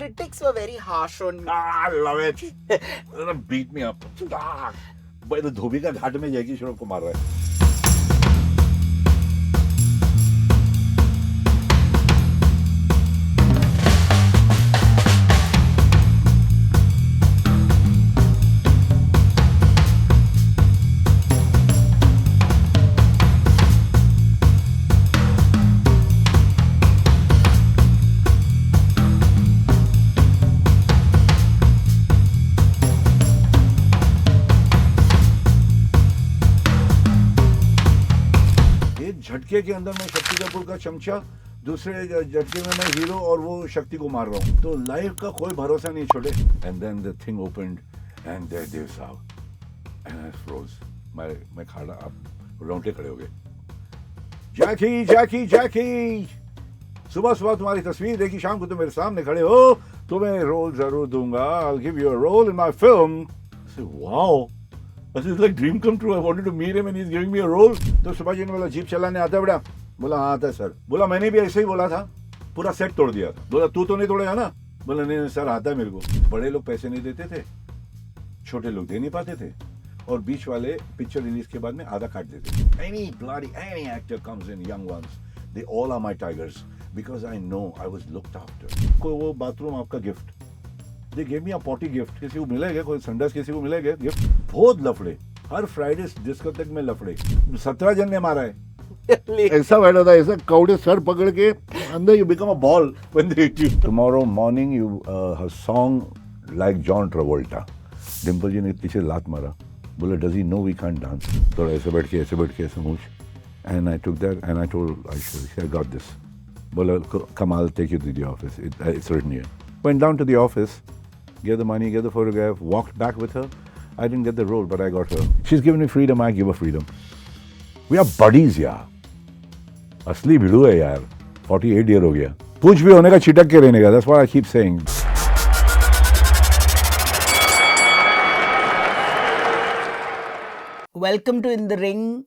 critics were very harsh on you. I love it. Beat me up. भाई तो धोबी का घाट में जैकी श्रॉफ को मार रहा है. झटके के अंदर मैं शक्ति कपूर का चमचा, दूसरे झटके में मैं हीरो और वो शक्ति को मार रहा हूँ. तो लाइफ का कोई भरोसा नहीं छोड़े. And then the thing opened and there Dev Sahab and I froze. मैं खड़ा, आप रोंगटे खड़े हो गए. जैकी जैकी जैकी, सुबह सुबह तुम्हारी तस्वीर देखी, शाम को तुम मेरे सामने खड़े हो, तुम्हें रोल जरूर दूंगा. I'll give you a role in my film. I said, wow. This is like dream come true. I wanted to meet him and he's giving me a role. तो सुभाष जी ने बोला जीप चलाने आता है बेटा? बोला हाँ आता है सर. बोला मैंने भी ऐसे ही बोला था, पूरा सेट तोड़ दिया था. बोला तू तो नहीं तोड़ेगा ना? बोला नहीं सर आता है मेरे को. बड़े लोग पैसे नहीं देते थे, छोटे लोग दे नहीं पाते थे, और बीच वाले पिक्चर रिलीज के बाद में आधा काट देते थे. Any actor comes in, young ones, they all are my tigers because I know I was looked after. कोई वो बाथरूम आपका gift, they gave me a potty gift. किसी को मिलेगा, कोई संडास किसी को मिलेगा गिफ्ट. बहुत लफड़े, हर फ्राइडे डिस्कोथेक में लफड़े. 17 जन ने मारा है. ऐसा बैठा था, ऐसा कौड़े सर पकड़ के अंदर. You become a ball when they hit you. Tomorrow morning you her song like John Travolta. Dimple जी ने पीछे लात मारा. बोला does he know we can't dance? तो ऐसे बैठ के ऐसे मूछ. And I took that and I told Aisha, I got this. बोला come I'll take you to the office. It's written here. Went down to the office, gave the money, gave the photograph, walked back with her. I didn't get the role, but I got her. She's given me freedom, I give her freedom. We are buddies, यार. असली भिड़ू है यार. 48 year हो गया. पूछ भी होने का, छिटक के रहने का. That's what I keep saying. Welcome to In the Ring.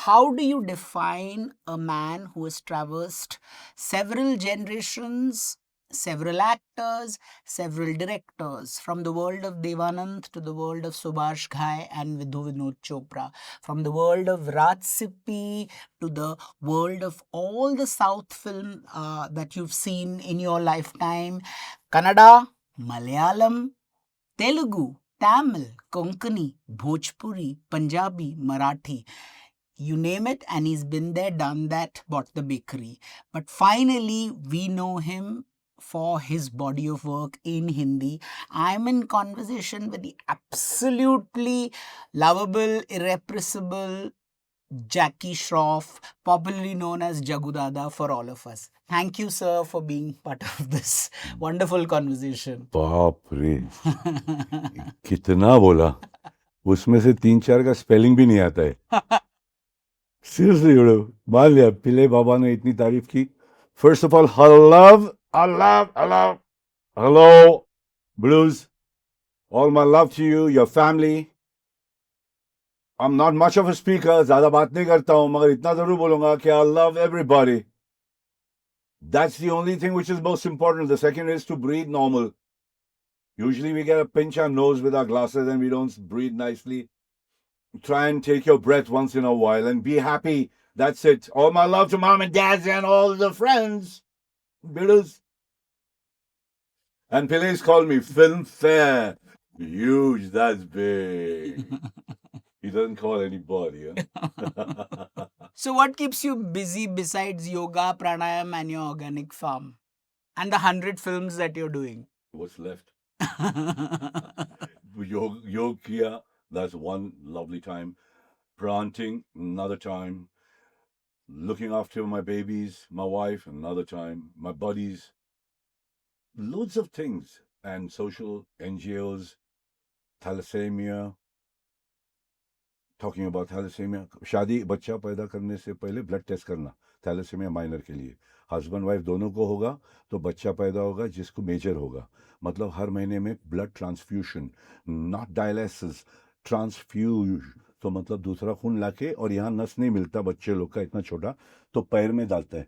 How do you define a man who has traversed several generations, several actors, several directors, from the world of Devanand to the world of Subhash Ghai and Vidhu Vinod Chopra, from the world of Raj Sippy to the world of all the South film that you've seen in your lifetime, Kannada, Malayalam, Telugu, Tamil, Konkani, Bhojpuri, Punjabi, Marathi, you name it, and he's been there, done that, bought the bakery. But finally, we know him for his body of work in Hindi. I'm in conversation with the absolutely lovable, irrepressible Jackie Shroff, popularly known as Jagudada for all of us. Thank you, sir, for being part of this wonderful conversation. बाप रे, कितना बोला. उसमें से 3-4 का spelling भी नहीं आता है. Seriously, मान लिया. पिले बाबा ने इतनी तारीफ की. First of all, hello, Blues. All my love to you, your family. I'm not much of a speaker, ज़्यादा बात नहीं करता हूँ, मगर इतना ज़रूर बोलूँगा कि I love everybody. That's the only thing which is most important. The second is to breathe normal. Usually we get a pinch our nose with our glasses and we don't breathe nicely. Try and take your breath once in a while and be happy. That's it. All my love to mom and dads and all the friends. Biddles. And Pillais called me Film Fair. Huge, that's big. He doesn't call anybody. Huh? So what keeps you busy besides yoga, pranayam and your organic farm? And the 100 films that you're doing? What's left? Yog kiya, that's one lovely time. Planting, another time. Looking after my babies, my wife, another time. My buddies. Loads of things. And social NGOs, thalassemia. Talking about thalassemia. शादी बच्चा पैदा करने से पहले blood test करना thalassaemia minor के लिए. Husband wife दोनों को होगा तो बच्चा पैदा होगा जिसको मेजर होगा. मतलब हर महीने में blood transfusion, not dialysis, transfuse. तो मतलब दूसरा खून लाके, और यहाँ नस नहीं मिलता बच्चे लोग का इतना छोटा, तो पैर में डालता है.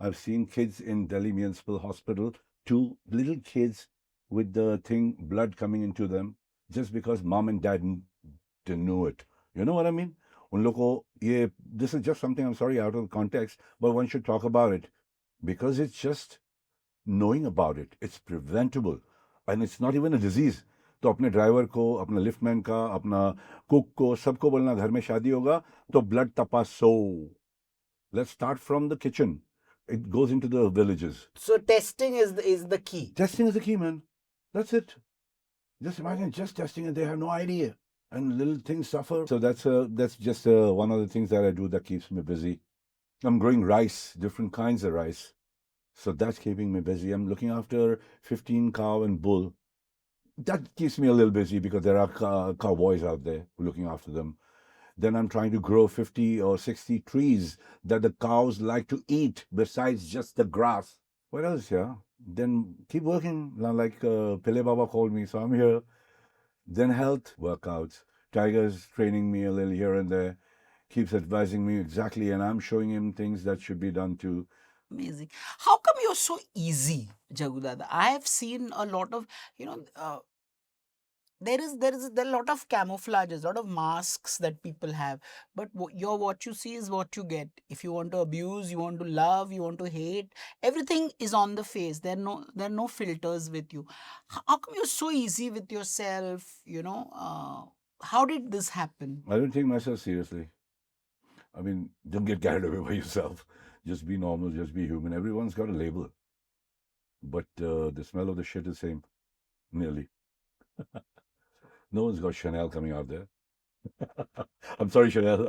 I've seen kids in Delhi Municipal Hospital to little kids with the thing, blood coming into them, just because mom and dad didn't know it. You know what I mean? उन लोग को ये, this is just something, I'm sorry, out of context, but one should talk about it because it's just knowing about it. It's preventable and it's not even a disease. तो अपने driver को, अपना liftman का, अपना cook को, सबको बोलना घर में शादी होगा तो blood तपासो. Let's start from the kitchen. It goes into the villages. So testing is the key. Testing is the key, man. That's it. Just imagine just testing and they have no idea. And little things suffer. So that's just one of the things that I do that keeps me busy. I'm growing rice, different kinds of rice. So that's keeping me busy. I'm looking after 15 cow and bull. That keeps me a little busy because there are cowboys out there looking after them. Then I'm trying to grow 50 or 60 trees that the cows like to eat besides just the grass. What else, yeah? Then keep working, like Pele Baba called me, so I'm here. Then health workouts. Tiger's training me a little here and there, keeps advising me exactly, and I'm showing him things that should be done too. Amazing. How come you're so easy, Jagudada? I have seen a lot of, there are a lot of camouflages, a lot of masks that people have, but what you see is what you get. If you want to abuse, you want to love, you want to hate, everything is on the face. There are no filters with you. How come you're so easy with yourself? How did this happen? I don't take myself seriously. I mean, don't get carried away by yourself. Just be normal, just be human. Everyone's got a label. But the smell of the shit is same, nearly. No one's got Chanel coming out there. I'm sorry, Chanel.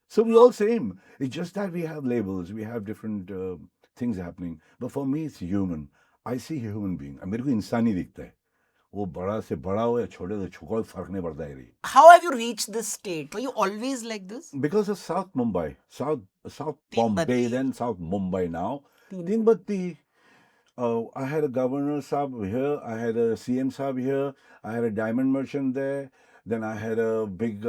So we all same. It's just that we have labels. We have different things happening. But for me, it's human. I see a human being. मेरे को इंसानी दिखता है. वो बड़ा से बड़ा हो या छोटे से छोटा, फर्क नहीं पड़ता है. How have you reached this state? Were you always like this? Because of South Mumbai, South Bombay, then South Mumbai now. Tinbatti. I had a governor sahab here, I had a CM sahab here, I had a diamond merchant there, then I had a big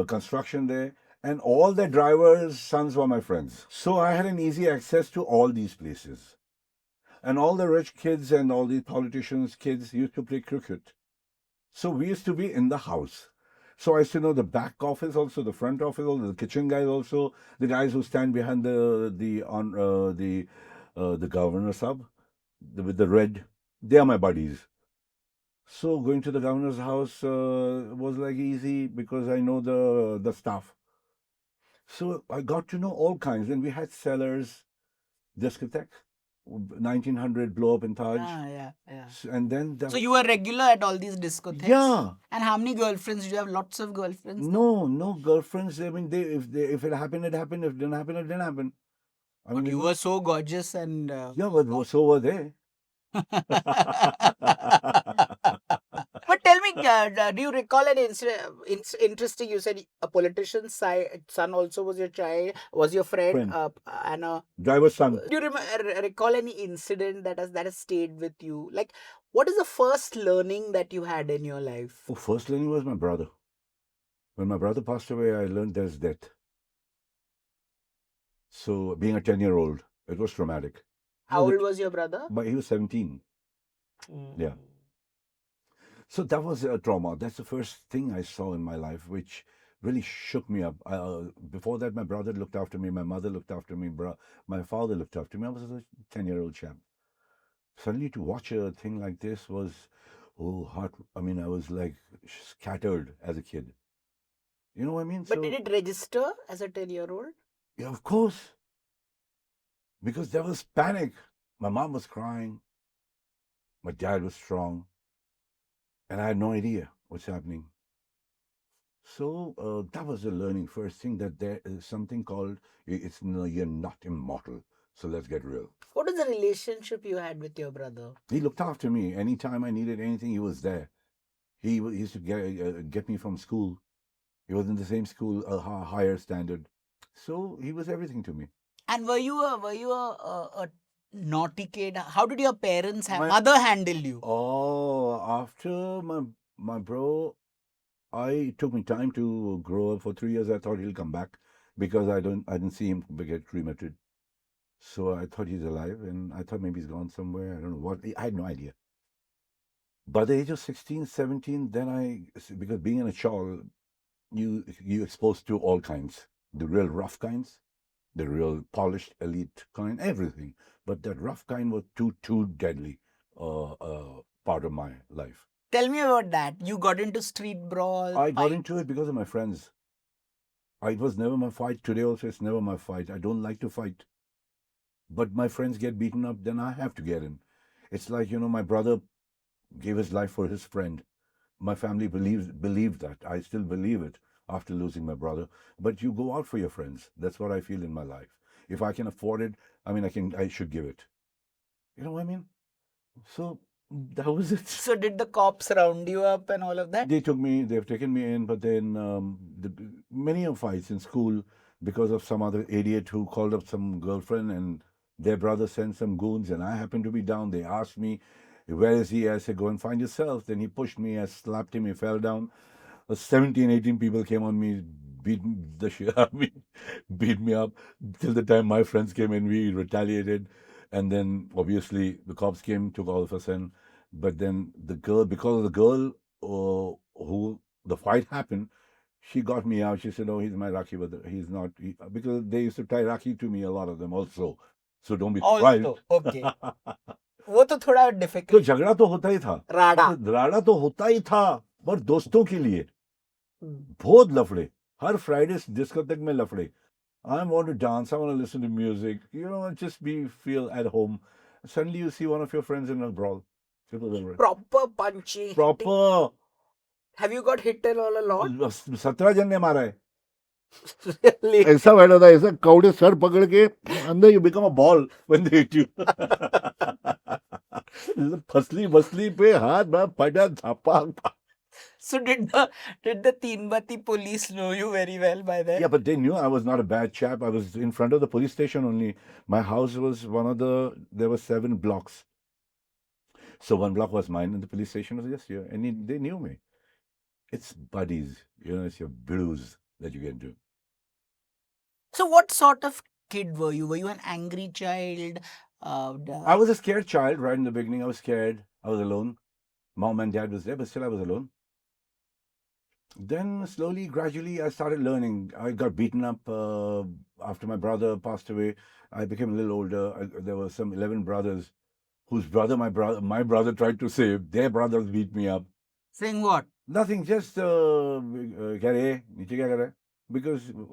construction there, and all the drivers' sons were my friends. So I had an easy access to all these places. And all the rich kids and all the politicians' kids used to play cricket. So we used to be in the house. So I used to know the back office also, the front office also, the kitchen guys also, the guys who stand behind the governor sub with the red, they are my buddies. So going to the governor's house was like easy because I know the staff. So I got to know all kinds. And we had cellars, discotheque, 1900 blow up in Taj. Yeah. And then So you were regular at all these discotheques? Yeah. And how many girlfriends? Did you have lots of girlfriends? No girlfriends. I mean, if it happened, it happened. If it didn't happen, it didn't happen. I But mean, you were so gorgeous and... yeah, but so were they. But tell me, do you recall an incident? Interesting. You said a politician's son also was your child, was your friend. And a driver's son. Do you recall any incident that has stayed with you? Like, what is the first learning that you had in your life? Oh, first learning was my brother. When my brother passed away, I learned there's death. So being a 10-year-old, it was traumatic. How old was your brother? But he was 17. Yeah. So that was a trauma. That's the first thing I saw in my life, which really shook me up. Before that, my brother looked after me, my mother looked after me, my father looked after me. I was a 10-year-old chap. Suddenly to watch a thing like this was, heart. I mean, I was like scattered as a kid. You know what I mean? But did it register as a 10-year-old? Yeah, of course. Because there was panic. My mom was crying. My dad was strong. And I had no idea what's happening. So that was the learning first thing, that there is something called, you're not immortal. So let's get real. What is the relationship you had with your brother? He looked after me. Anytime I needed anything, he was there. He used to get me from school. He was in the same school, a higher standard. So he was everything to me. And were you a naughty kid? How did your parents mother handle you? Oh, after my bro, it took me time to grow up. For 3 years, I thought he'll come back because I didn't see him get cremated. So I thought he's alive, and I thought maybe he's gone somewhere. I don't know what. I had no idea. By the age of 16, 17, because being in a chawl, you exposed to all kinds, the real rough kinds, the real polished elite kind, everything. But that rough kind was too deadly part of my life. Tell me about that. You got into street brawl. I got fight. into it because of my friends. It was never my fight. Today also, it's never my fight. I don't like to fight. But my friends get beaten up, then I have to get in. It's like, my brother gave his life for his friend. My family believed that. I still believe it after losing my brother. But you go out for your friends. That's what I feel in my life. If I can afford it, I should give it. You know what I mean? So that was it. So did the cops round you up and all of that? They've taken me in, but then many of fights in school because of some other idiot who called up some girlfriend and their brother sent some goons and I happened to be down. They asked me, where is he? I said, go and find yourself. Then he pushed me, I slapped him, he fell down. 17, 18 people came on me, beat the shit out of me, beat me up till the time my friends came in, we retaliated. And then obviously the cops came, took all of us in. But then because of the girl who the fight happened, she got me out. She said, "Oh, he's my Rakhi, but he's not." Because they used to tie Rakhi to me, a lot of them also. So don't be surprised. Also, okay. वो तो थोड़ा तो difficult. झगड़ा तो होता ही था, राड़ा तो होता ही था, पर दोस्तों के लिए बहुत लफड़े. हर फ्राइडे डिस्कोथेक में लफड़े. I want to dance. I want to listen to music. Just feel at home. Suddenly you see one of your friends in a brawl. Proper punching. Proper. Have you got hit and all a lot? 17 जन ने मारा है. Really? ऐसा बैठा था, ऐसा कौड़े sir पकड़ के अंदर you become a ball when they hit you. फसली पे हाथ में फटा छापा. So did the Teenbati police know you very well by then? Yeah, but they knew I was not a bad chap. I was in front of the police station only. My house was there were 7 blocks. So one block was mine and the police station was just here. And they knew me. It's buddies, it's your blues that you get into. So what sort of kid were you? Were you an angry child? I was a scared child right in the beginning. I was scared. I was alone. Mom and dad was there, but still I was alone. Then slowly, gradually, I started learning. I got beaten up after my brother passed away. I became a little older. There were some 11 brothers whose my brother tried to save. Their brothers beat me up. Saying what? Nothing, just because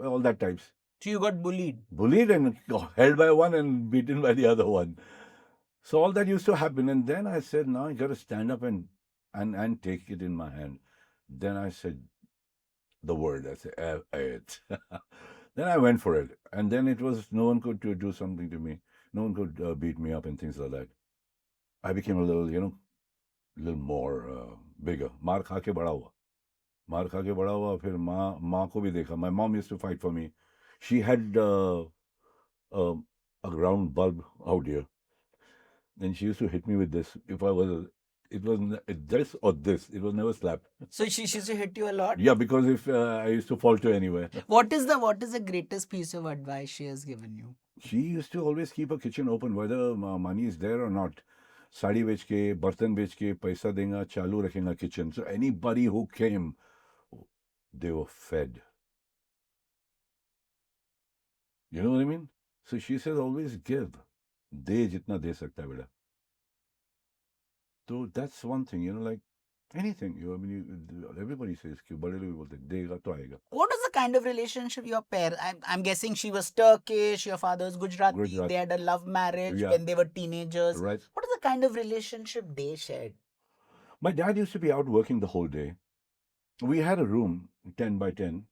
all that types. So you got bullied? Bullied and held by one and beaten by the other one. So all that used to happen. And then I said, now I got to stand up and take it in my hand. Then I said the word. I said, it. Then I went for it. And then it was, no one could do something to me. No one could beat me up and things like that. I became a little, little more bigger. मार खा के बड़ा हुआ फिर माँ को भी देखा. My mom used to fight for me. She had a round bulb out here, and she used to hit me with this. If I was, it was this or this. It was never slapped. So she used to hit you a lot? Yeah, because if I used to falter anywhere. What is the greatest piece of advice she has given you? She used to always keep her kitchen open, whether money is there or not. Sari बेच के, बर्तन बेच के, पैसा देगा, चालू रखेगा kitchen. So anybody who came, they were fed. You know what I mean? So she says always give. दे जितना दे सकता है बेटा. So that's one thing, like anything. Everybody says कि बड़े लोग बोलते हैं देगा तो आएगा. What was the kind of relationship your parents? I'm guessing she was Turkish, your father was Gujarati. They had a love marriage when they were teenagers. Right. What is the kind of relationship they shared? My dad used to be out working the whole day. We had a room, 10 by 10.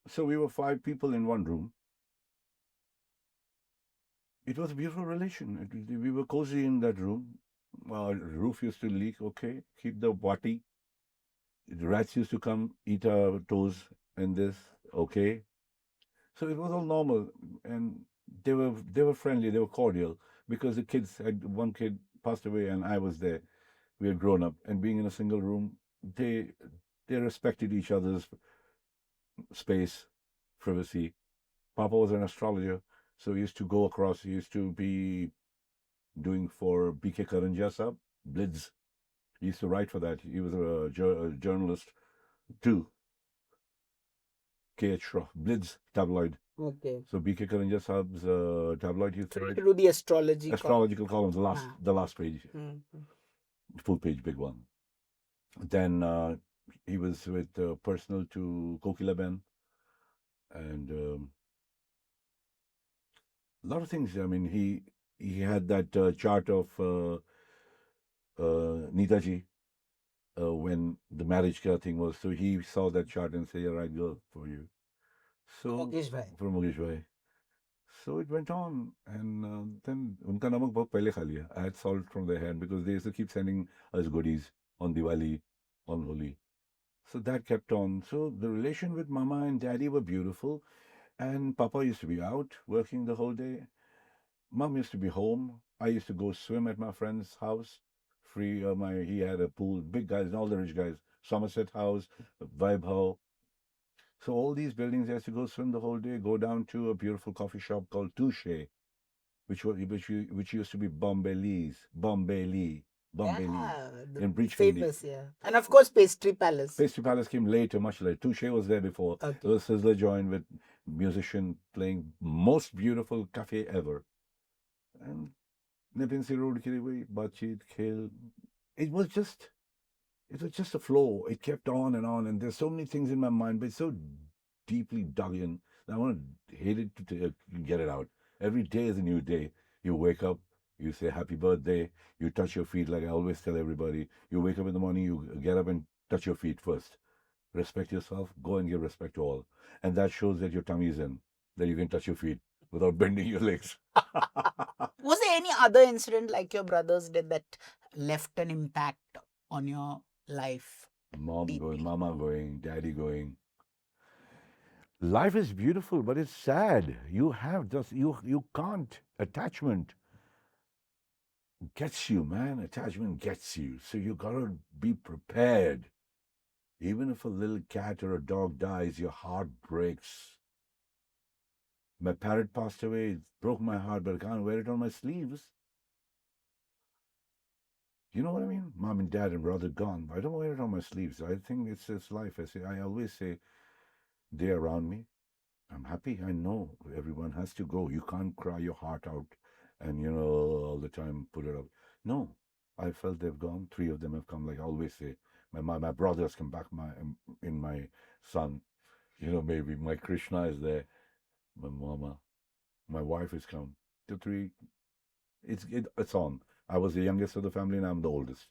So we were 5 people in one room. It was a beautiful relation. We were cozy in that room. Roof used to leak. Okay, keep the body. The rats used to come eat our toes and this. Okay, so it was all normal, and they were friendly. They were cordial because the kids had one kid passed away and I was there. We had grown up, and being in a single room, they respected each other's space, privacy. Papa was an astrologer, So he used to go across. He used to be doing for B.K. Karanja Sahab, Blitz. He used to write for that. He was a journalist too. K.H. Shroff, Blitz tabloid. Okay. So B.K. Karanja Sahab's tabloid used to So write to do the astrology. astrological columns, Ah. the last page, full page, big one. Then he was with personal to Kokila Ben and a lot of things. I mean, he had that chart of Neetaji when the marriage thing was. So he saw that chart and said, "Yeah, right girl for you." So Mukesh bhai. from Mukesh bhai. So it went on, and then unka namak bahut pehle kha liya. I had salt from their hand because they used to keep sending us goodies on Diwali, on Holi. So that kept on. So the relation with Mama and Daddy were beautiful, and Papa used to be out working the whole day. Mom used to be home. I used to go swim at my friend's house. Free, he had a pool. Big guys, all the rich guys. Somerset House, Vaibhav. So all these buildings, I used to go swim the whole day. Go down to a beautiful coffee shop called Touche, which used to be Bombay Lee, Yeah, in Breach famous, yeah. And of course, Pastry Palace. Pastry Palace came later, much later. Touche was there before. Okay. There was Sizzler joint with musician playing most beautiful cafe ever. And Nipin Si Road ke liye baatcheet, khel. It was just a flow. It kept on, and there's so many things in my mind, but it's so deeply dug in that I want to hate it to get it out. Every day is a new day. You wake up, you say happy birthday, you touch your feet like I always tell everybody. You wake up in the morning, you get up and touch your feet first. Respect yourself, go and give respect to all. And that shows that your tummy is in, that you can touch your feet without bending your legs. Was there any other incident like your brothers did that left an impact on your life? Mom Deeply. going, Mama going, Daddy going. Life is beautiful, but it's sad. You have just you can't. Attachment gets you, man. Attachment gets you. So you gotta be prepared. Even if a little cat or a dog dies, your heart breaks. My parrot passed away. It broke my heart, but I can't wear it on my sleeves. You know what I mean? Mom and dad and brother gone. I don't wear it on my sleeves. I think it's life. I always say they're around me. I'm happy. I know everyone has to go. You can't cry your heart out and, all the time put it up. No, I felt they've gone. 3 of them have come. Like I always say, my brothers come back. In my son, maybe my Krishna is there. My mama, my wife has come. The 3, it's on. I was the youngest of the family, and I'm the oldest.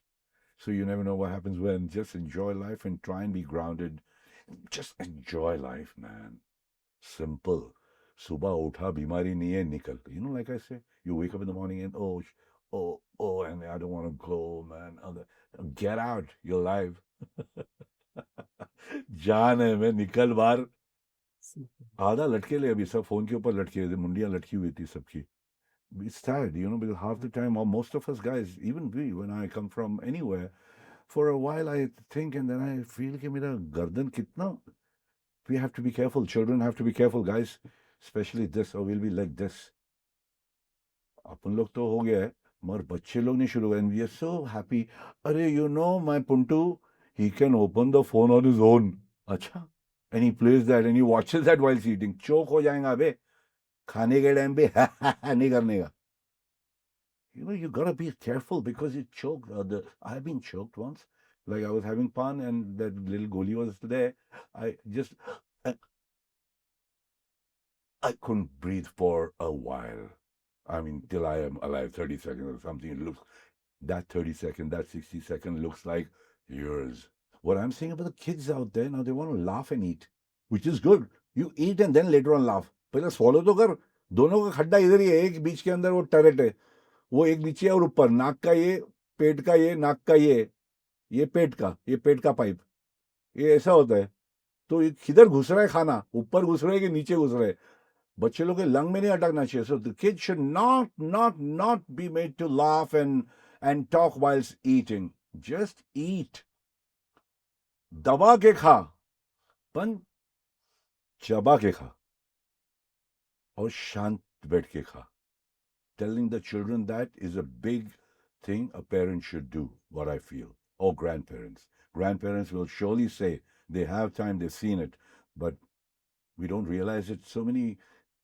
So you never know what happens when. Just enjoy life and try and be grounded. Just enjoy life, man. Simple. Subah utha, bimari nahi hai, nikal. Like I say, you wake up in the morning and and I don't want to go, man. Get out. You're alive. जान है मैं निकल बाहर आधा लटके ले अभी सब फोन के ऊपर लटके थे मुंडियां लटकी हुई थी सबकी it's sad because half the time or most of us guys even we when I come from anywhere for a while I think and then I feel कि मेरा गर्दन कितना we have to be careful. Children have to be careful, guys. Especially this, or we'll be like this. अपन लोग तो हो गया है मगर बच्चे लोग नहीं शुरू and we are so happy. अरे my Puntu, he can open the phone on his own. अच्छा and he plays that and he watches that while eating. चोक हो जाएगा बे खाने के टाइम पे नहीं करने का. You gotta be careful because you choke. I've been choked once. Like I was having pan and that little goli was there. I couldn't breathe for a while. I mean, till I am alive, 30 seconds or something. It looks, that 30 second, that 60 second looks like years. What I'm saying about the kids out there, now they want to laugh and eat, which is good. You eat and then later on laugh. पहले swallow तो कर. दोनों का खड्डा इधर ही है. एक बीच के अंदर वो टरेट है. वो एक नीचे और ऊपर. नाक का ये, पेट का ये, नाक का ये पेट का पाइप. ये ऐसा होता है. तो किधर घुस रहा है खाना? ऊपर घुस रहा है कि नीचे घुस रहा है? बच्चे लोग के लंग में नहीं अटकना चाहिए. So the kids should not be made to laugh and talk whilst eating. Just eat. दबा के खा, पन चबा के खा. और शांत बैठ के खा. Telling the children that is a big thing a parent should do, what I feel. Or grandparents. Grandparents will surely say they have time, they've seen it, but we don't realize it. So many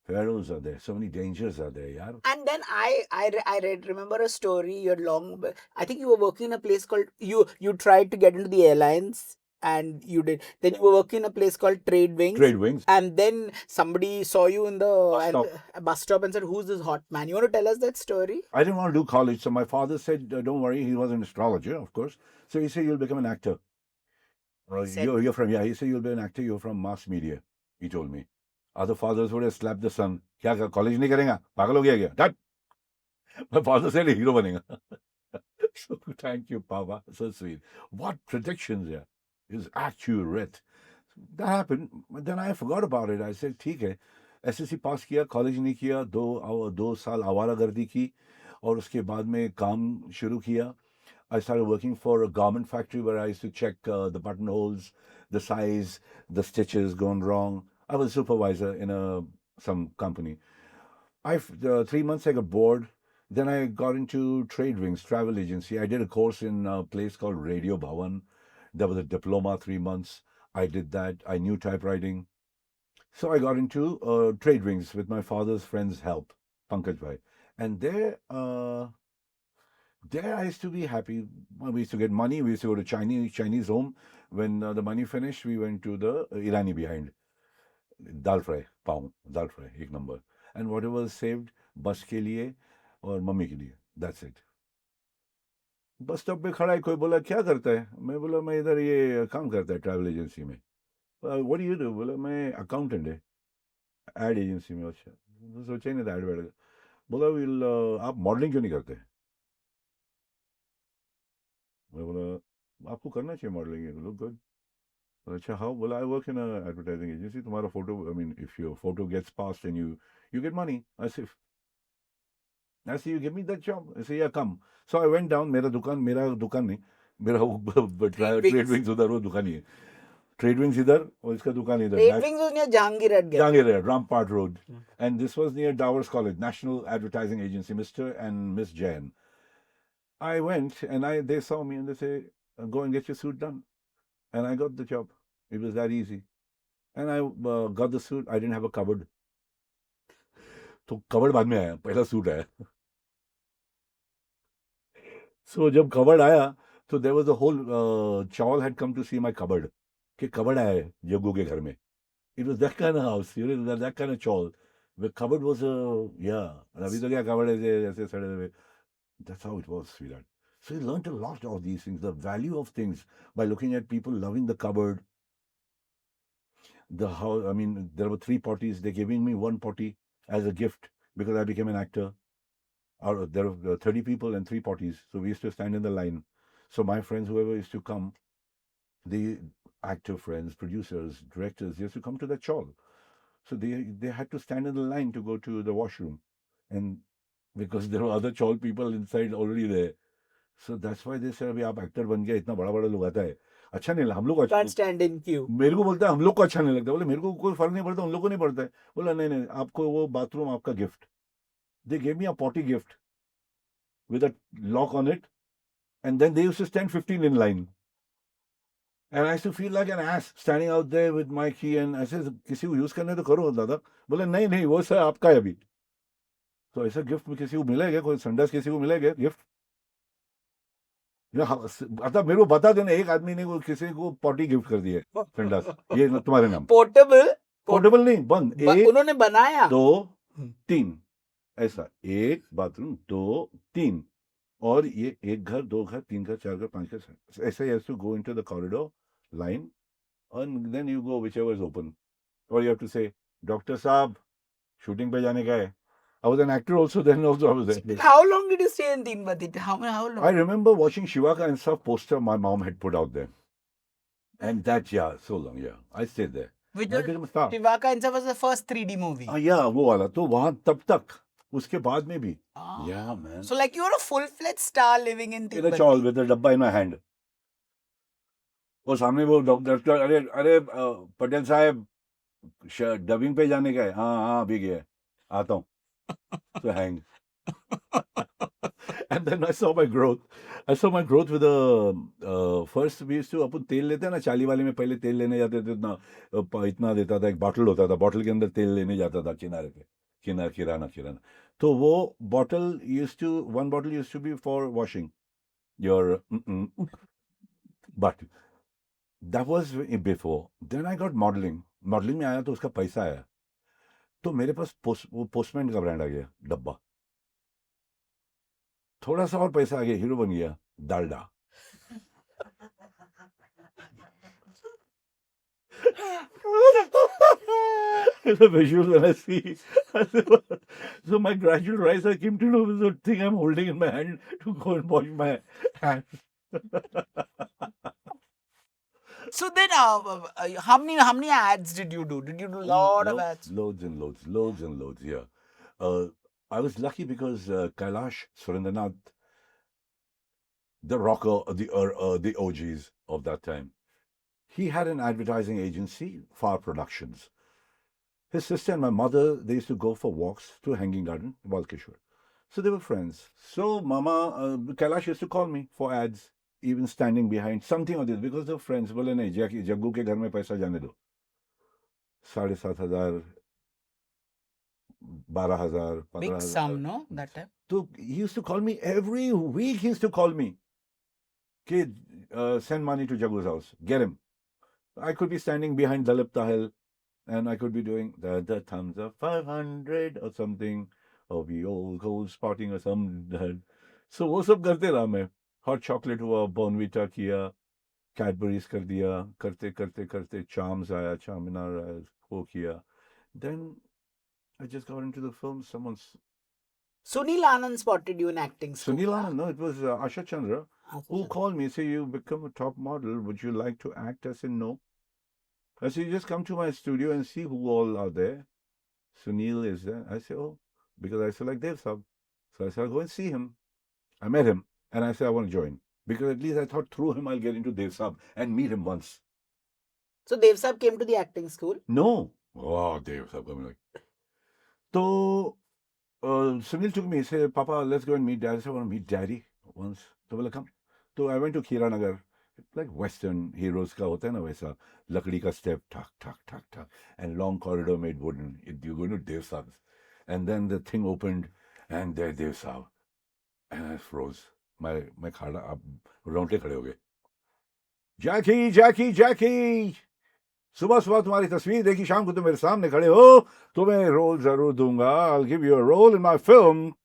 perils are there, so many dangers are there, yaar. And then I read, remember a story you had I think you were working in a place called, you tried to get into the airlines and you did. Then you were working in a place called Trade Wings. Trade Wings. And then somebody saw you in the bus stop and said, "Who's this hot man?" You want to tell us that story? I didn't want to do college, so my father said, don't worry, he was an astrologer, of course. So he said, you'll become an actor. You're from, yeah, he said, you'll be an actor, you're from mass media, he told me. Other fathers would have slapped the son. Kya college nahi karega? Pagal ho gaya kya? That. My father said, hero banega. So thank you, Papa. So sweet. What predictions here is accurate. That happened. But then I forgot about it. I said, ठीक है. SSC पास किया, college नहीं किया, दो साल आवारागर्दी की और उसके बाद में काम शुरू किया. I started working for a garment factory where I used to check the buttonholes, the size, the stitches gone wrong. I was a supervisor in some company. 3 months I got bored. Then I got into Trade Wings, travel agency. I did a course in a place called Radio Bhavan. There was a diploma, 3 months. I did that. I knew typewriting. So I got into Trade Wings with my father's friend's help, Pankaj Bhai. And there I used to be happy. We used to get money. We used to go to Chinese home. When the money finished, we went to the Irani behind. Dal fry, pav, dal fry, ek number. And whatever was saved, bus के लिए और mummy के लिए. That's it. Bus stop पे खड़ा है, कोई बोला क्या करता है? मैं बोला मैं इधर ये काम करता है ट्रैवल एजेंसी में. What do you do? बोला मैं अकाउंटेंट है एड एजेंसी में. अच्छा, तो सोचा ही नहीं था एड वेड. बोला आप मॉडलिंग क्यों नहीं करते? मैं बोला आपको करना चाहिए मॉडलिंग, लुक गुड. अच्छा हाउ? बोला I work in advertising agency. तुम्हारा photo, I mean if your photo gets passed and you get money. I say you give me that job. I say yeah, come. So I went down. मेरा दुकान नहीं, मेरा trade wings उधर, वो दुकान ही है. Trade wings इधर और इसका दुकान इधर. Trade Wings was near Jahangir. Rampart Road. And this was near Dowers College, National Advertising Agency, Mr. and Miss Jain. I went and they saw me and they say, go and get your suit done. And I got the job. It was that easy. And I got the suit. I didn't have a cupboard. तो covered बाद में आया, पहला suit आया. So जब covered आया तो there was a whole chawl had come to see my cupboard. कि कवर्ड आया है जग्गू के घर में. It was that kind of house, you know, that kind of chawl. The cupboard was yeah. अभी तो क्या कवर्ड है ऐसे सड़े हुए. That's how it was, sweetheart. So you learned a lot of these things, the value of things by looking at people loving the cupboard. The house, I mean, there were 3 potties. They're giving me 1 potty as a gift because I became an actor. There were 30 people and 3 potties. So we used to stand in the line. So my friends, whoever used to come, the actor friends, producers, directors, used to come to that chawl. So they had to stand in the line to go to the washroom. And because there were other chawl people inside already there. So that's why they said, अभी आप actor बन गया, इतना बड़ा लोग आता है, अच्छा नहीं लगता हम लोग को. Can't stand in queue. मेरे को बोलता है हम लोग को अच्छा नहीं लगता. बोले मेरे को कोई फर्क नहीं पड़ता, उन लोग को नहीं पड़ता है. बोला नहीं आपको वो बाथरूम आपका gift. They gave me a potty gift with a lock on it, and then they used to stand 15 in line. And I used to feel like an ass standing out there with my key, and I said किसी को use करने तो करो दादा. बोले नहीं वो sir आपका है अभी. तो ऐसा गिफ्ट में किसी को मिलेगा, कोई संडास किसी को मिलेगा गिफ्ट? मतलब मेरे को बता देना, एक आदमी ने किसी को पॉटी गिफ्ट कर दिया संडास, ये तुम्हारे नाम. पोर्टेबल नहीं, बंद. उन्होंने बनाया 2 3 ऐसा, 1 बाथरूम 2 3, और ये 1 घर 2 घर 3 घर 4 घर 5 घर ऐसा. You have to go into the corridor line and then you go whichever is open, or you have to say doctor साहब शूटिंग पे जाने का है. I was an actor also then. Also I was there. How long did you stay in Tinbati? How long? I remember watching Shivaka and stuff poster my mom had put out there, and that so long. I stayed there. Which Shivaka and stuff was the first 3D movie. Yeah, वो वाला तो वहाँ तब तक, उसके बाद में भी. Yeah, man. So like you were a full-fledged star living in Tinbati. In a chawl with a डब्बा in my hand. और सामने वो डॉक्टर, अरे पटेल साहब डबिंग पे जाने का है. हाँ अभी गया, आता हूँ. to hang. And then I saw my growth. I saw my growth with a first we used to अपन तेल लेते हैं ना चाली वाले में पहले तेल लेने जाते थे इतना देता था एक बॉटल होता था बॉटल के अंदर तेल लेने जाता था किनारे पे किराना किराना तो वो bottle used to one bottle used to be for washing your but that was before then I got modelling में आया तो उसका पैसा आया तो मेरे पास पोस्टमैन का ब्रांड आ गया डब्बा थोड़ा सा और पैसा आ गया हीरो बन गया Dalda It's a visual when I see. So my gradual rise, I came to know this is thing I'm holding in my hand to go and wash my hands. So then, how many ads did you do? Did you do a lot of ads? Loads and loads. Yeah, I was lucky because Kailash Surendranath, the rocker, the OGs of that time, he had an advertising agency, Far Productions. His sister and my mother, they used to go for walks to Hanging Garden, Walkeshwar. So they were friends. So Mama, Kailash used to call me for ads, even standing behind something or this, because they were friends. बोले नहीं जग्गू के घर में पैसा जाने दो 7,500 12,000 Big 15,000 sum, no? That time. So he used to call me every week. He used to call me, kid, send money to Jaggu's house. Get him. I could be standing behind Dalip Tahil and I could be doing the thumbs up 500 or something, or we all go spotting or some. So वो सब करते रहा मैं. Hot chocolate हुआ, Bonvita किया, Cadbury's कर दिया, करते Charms आया, Charminar आया, वो किया. Then I just got into the film. Sunil Anand spotted you in acting school. Sunil Anand, no, it was Asha Chandra who Asha. called me, say, you become a top model. Would you like to act? I said, no. I said, you just come to my studio and see who all are there. Sunil is there. I said, oh, because I select Dev Sab. So I said, I'll go and see him. I met him and I said, I want to join. Because at least I thought through him I'll get into Dev Sab and meet him once. So Dev Saab came to the acting school? No. Oh, Dev Sab coming like. So Sunil took me, he said, Papa, let's go and meet Daddy. I said, I want to meet Daddy once. So well, come. So I went to Kiranagar, like Western heroes ka hota hai na वैसा, लकड़ी का step, tuck, and long corridor made wooden. You go to Dev Saab's. And then the thing opened, and there Dev Saab. And I froze. My khada ab रोंगटे खड़े हो गए. Jackie! सुबह तुम्हारी तस्वीर देखी शाम को तुम मेरे सामने खड़े हो तुम्हें रोल जरूर दूंगा I'll give you a role in my film.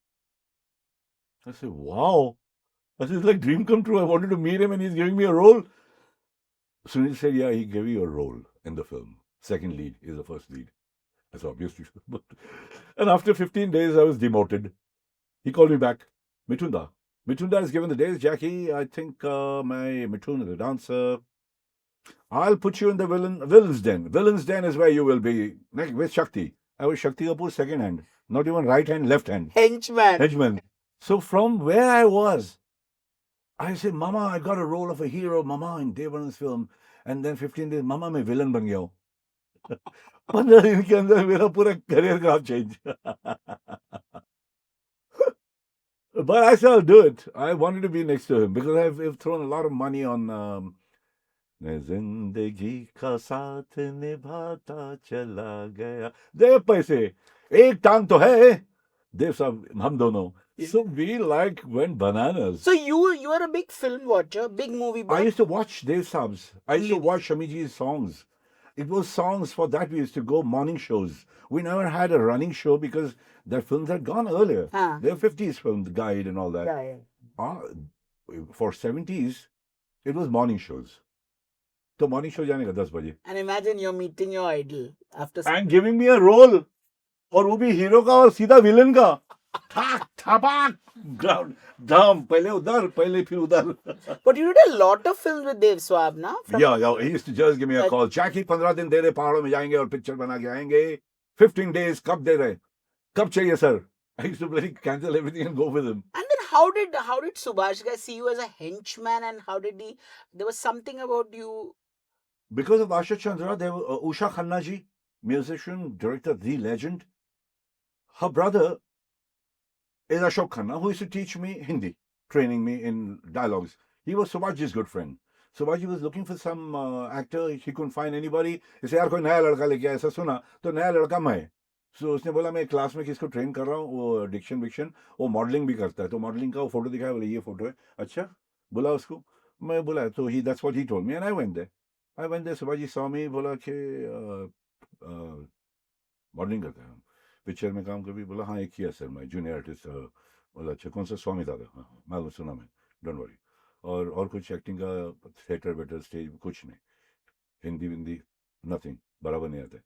I said, wow. This is like dream come true. I wanted to meet him and he's giving me a role. Sunil said, yeah, he gave you a role in the film. Second lead is the first lead. That's obviously. And after 15 days, I was demoted. He called me back. Mitunda is given the days. Jackie, I think my Mithun is a dancer. I'll put you in the villain's den. Villain's den is where you will be. Next, with Shakti. I was Shakti Kapoor's second hand. Not even right hand, left hand. Henchman. So from where I was, I said, Mama, I got a role of a hero, Mama, in Devan's film. And then 15 days, Mama, मैं villain बन गया हूँ. 15 दिन के अंदर मेरा पूरा career graph change. But I said, I'll do it. I wanted to be next to him because I've thrown a lot of money on जिंदगी का साथ निभाता चला गया दे पैसे एक टांग तो है देव साहब हम दोनों. So we like went bananas. So you are a big film watcher, big movie buff. I used to watch Dev Saab's. I used to watch Shamiji's songs. It was songs for that we used to go morning shows. We never had a running show because their films had gone earlier. Their 50s film, The Guide and all that. Yeah. For 70s, it was morning shows. तो morning show जाने का 10 बजे. And imagine you're meeting your idol after. And giving me a role. और वो भी hero का और सीधा विलन का. ठाक ठपाक ग्राउंड धाम पहले उधर पहले फिर उधर. But you did a lot of films with Dev Saab, na? Yeah, he used to just give me a call. Jackie 15 दिन दे रहे पहाड़ों में जाएंगे और पिक्चर बना के आएंगे. 15 days कब दे रहे? कब चाहिए sir? I used to bloody cancel everything and go with him. And then how did Subhash guy see you as a henchman, and how did he? There was something about you. Because of Asha Chandra, there was Usha Khanna ji, musician, director, the legend. Her brother is Ashok Khanna, who used to teach me Hindi, training me in dialogues. He was Subhashji's good friend. Subhashji was looking for some actor. He couldn't find anybody. He said, यार कोई नया लड़का लेके आया, ऐसा सुना तो नया लड़का मैं. So उसने बोला मैं क्लास में किसको ट्रेन कर रहा हूँ, वो डिक्शन विक्शन, वो मॉडलिंग भी करता है. तो मॉडलिंग का वो फोटो दिखाया, बोले ये फोटो है. अच्छा, बुला उसको. मैं बोला तो ही that's what he told me and I went there. Subhashji saw me, बोला कि मॉडलिंग करता है, पिक्चर में काम कभी. बोला हाँ एक किया सर मैं, जूनियर आर्टिस्ट. बोला अच्छा कौन सा, स्वामी दादा. हाँ मालूम, सुना मैं, डोंट वरी. और कुछ एक्टिंग का, थिएटर वेटर, स्टेज कुछ नहीं, हिंदी विंदी नथिंग, बराबर नहीं आता.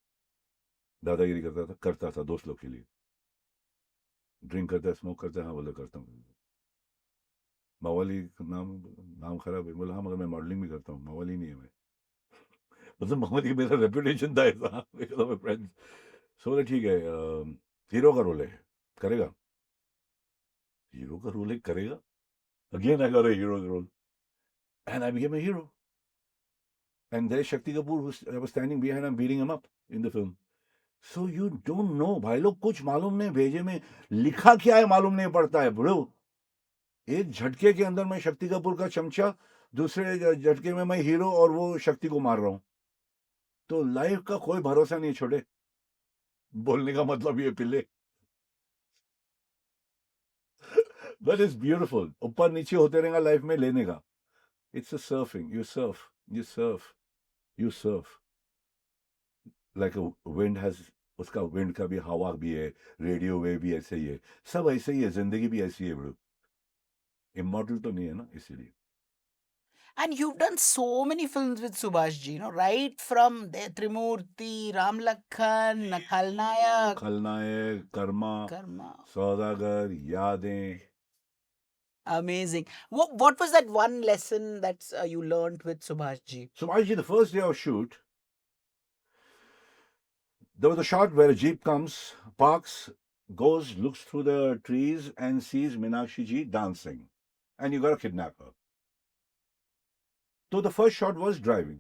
दादागिरी करता था दोस्त लोग के लिए. ड्रिंक करता है, स्मोक करता है. हाँ बोला करता हूँ. मवाली नाम नाम खराब है. बोला हाँ मगर मैं मॉडलिंग भी करता हूँ. मवाली नहीं है मैं. मतलब मवाली मेरा रेपुटेशन था ऐसा फ्रेंड्स. सो बोले ठीक है, हीरो का रोल है, करेगा. हीरो का रोल है, करेगा. Again I got a hero role and I became a hero. And there's Shakti Kapoor, who I was standing behind, I'm beating him up in the film. So you don't know, भाई लोग कुछ मालूम नहीं, भेजे में लिखा क्या है मालूम नहीं पड़ता है ब्रो. एक झटके के अंदर मैं शक्ति कपूर का चमचा, दूसरे झटके में मैं हीरो और वो शक्ति को मार रहा हूं. तो लाइफ का कोई भरोसा नहीं छोटे. बोलने का मतलब ये पिल्ले. But it's beautiful. ऊपर नीचे होते रहेगा लाइफ में लेने का. It's a surfing. You surf. You surf. You surf. Like a wind has, उसका विंड का भी, हवा भी है, रेडियो वेव भी ऐसे ही है, सब ऐसे ही है, जिंदगी भी ऐसी है ब्रो. इमॉर्टल तो नहीं है ना, इसीलिए. And you've done so many films with Subhash ji, right from the Trimurti, Ram Lakhan, Khalnayak, खलनायक, कर्मा, Karma. सौदागर, यादें. Amazing. What was that one lesson that you learned with Subhash ji? So actually the first day of shoot, there was a shot where a jeep comes, parks, goes, looks through the trees and sees Meenakshi ji dancing, and you gotta kidnap her. So the first shot was driving.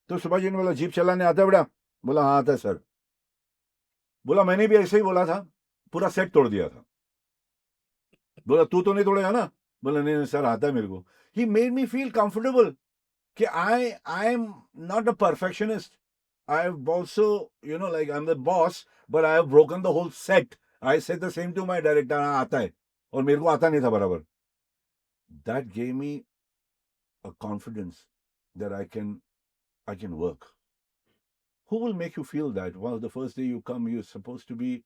तो सुभाष जी ने बोला jeep चलाने आता है बेटा. बोला हाँ आता है सर. बोला मैंने भी ऐसे ही बोला था, पूरा सेट तोड़ दिया था. बोला तू तो नहीं तोड़ेगा ना. बोला नहीं सर आता है मेरे को. He made me feel comfortable कि I am not a perfectionist. I have also, like I'm the boss, but I have broken the whole set. I said the same to my director, हाँ आता है, और मेरे को आता नहीं था बराबर. That gave me a confidence that I can work. Who will make you feel that? Well, the first day you come, you're supposed to be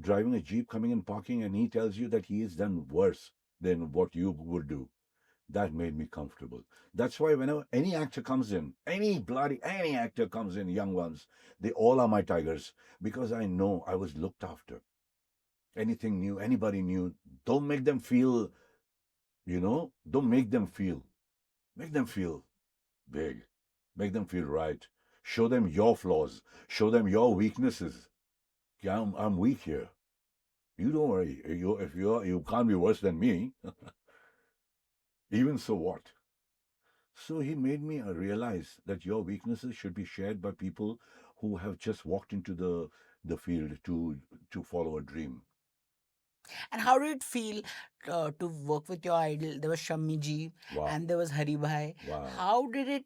driving a jeep, coming and parking, and he tells you that he has done worse than what you would do. That made me comfortable. That's why whenever any actor comes in, any actor comes in, young ones, they all are my tigers, because I know I was looked after. Anything new, anybody new, don't make them feel, don't make them feel. Make them feel big. Make them feel right. Show them your flaws. Show them your weaknesses. Yeah, I'm weak here. You don't worry. You can't be worse than me. Even so what? So he made me realize that your weaknesses should be shared by people who have just walked into the field to follow a dream. And how did it feel to work with your idol? There was Shammi ji Wow. and there was Hari Bhai. Wow. How did it,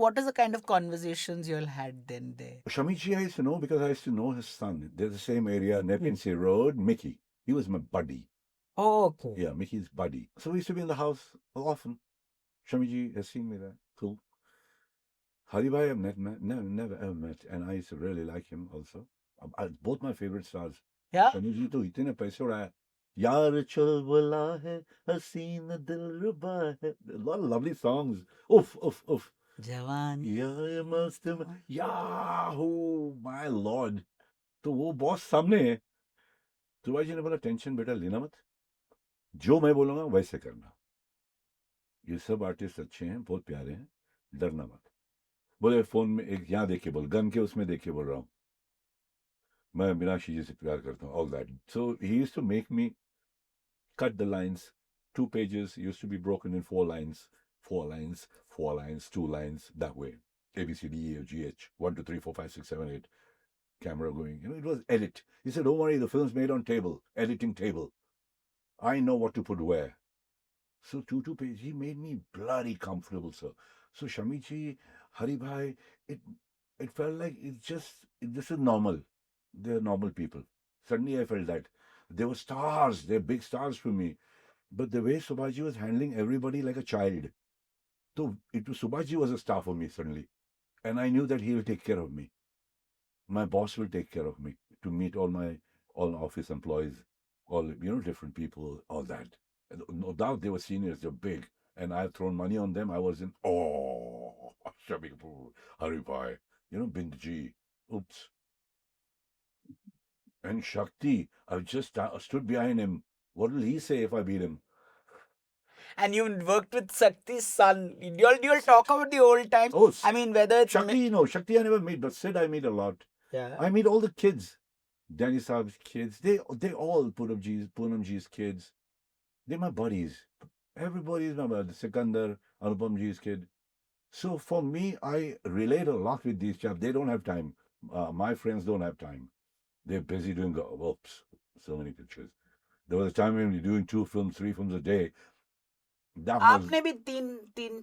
what is the kind of conversations you all had then there? Shamichi I used to know because I used to know his son. They're the same area, Nepinse Road, Mickey. He was my buddy. Oh, okay. Yeah, Mickey's buddy. So we used to be in the house often. Shamiji has seen me there. Cool. Hari Bhai I've never ever met, and I used to really like him also. Both my favorite stars. Yeah. Shamiji to itne paise udaya. Yaar chal bola hai, haseen dil ruba hai. A lot of lovely songs. Oof, oof, oof. Jawan. Yeah, must have. Yahoo, my lord. तो वो boss सामने है. तो भाई जी ने बोला tension बेटा लेना मत, जो मैं बोलूंगा वैसे करना. ये सब आर्टिस्ट अच्छे हैं, बहुत प्यारे हैं, डरना मत. बोले फोन में एक यहाँ देख के बोल, गन के उसमें देख के बोल रहा हूँ, मैं मीनाक्षी जी से प्यार करता हूँ, all that. So he used to make me cut the lines. 2 pages used to be broken in 4 lines, 4 lines, 4 lines, 2 lines, that way. A, B, C, D, E, F, G, H, 1, 2, 3, 4, 5, 6, 7, 8. Camera going. It was edit. He said, don't worry, the film's made on table, editing table. I know what to put where. So tutu page, he made me bloody comfortable, sir. So Shamichi, Hari Bhai, it it felt like this is normal. They're normal people. Suddenly I felt that. They were stars, they're big stars for me. But the way Subhaji was handling everybody like a child. So it was Subhaji was a star for me suddenly. And I knew that he will take care of me. My boss will take care of me to meet all office employees, all different people, all that. And no doubt they were seniors, they're big, and I've thrown money on them. I was in Shabikapur, Haribhai, Bindji, oops, and Shakti. I just stood behind him. What will he say if I beat him? And you worked with Shakti's son. You'll talk about the old times. Oh, I mean, whether it's Shakti I never meet, but Sid I meet a lot. yeah. I meet all the kids. Danny Saab's kids. They all Poonamji's kids. They're my buddies. Everybody is my buddy. Sikandar, Anupamji's kid. So for me, I relate a lot with these chaps. They don't have time. My friends don't have time. They're busy doing whoops, so many pictures. There was a time when we were doing 2 films, 3 films a day. That was आपने भी तीन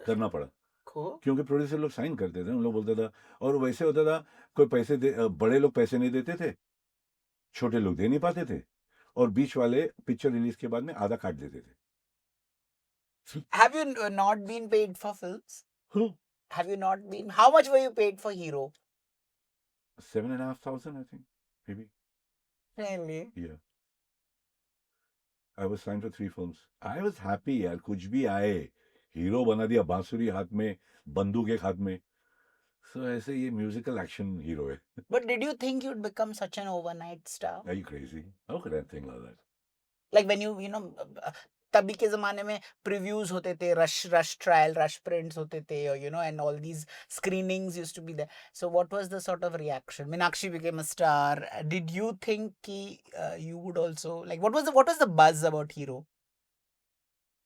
करना पड़ा को क्योंकि producer लोग sign करते थे, उन लोग बोलता था, और वैसे होता था कोई पैसे बड़े लोग पैसे नहीं देते थे, छोटे लोग दे नहीं पाते थे, और बीच वाले पिक्चर रिलीज के बाद में आधा काट देते थे. Have you not been paid for films? Who? Have you not been? How much were you paid for Hero? 7,500, I think, maybe. Really? Yeah. I was signed for 3 films. I was happy यार, कुछ भी आए, hero बना दिया, बांसुरी हाथ में, बंदूक एक हाथ में. So ऐसे ये म्यूजिकल एक्शन हीरो है. But did you think you'd become such an overnight star? Are you crazy? How could I think like that? Like when तभी के जमाने में previews होते थे, rush trial, rush prints होते थे, and all these screenings used to be there. So what was the sort of reaction? Meenakshi became a star. Did you think you would also like what was the buzz about Hero?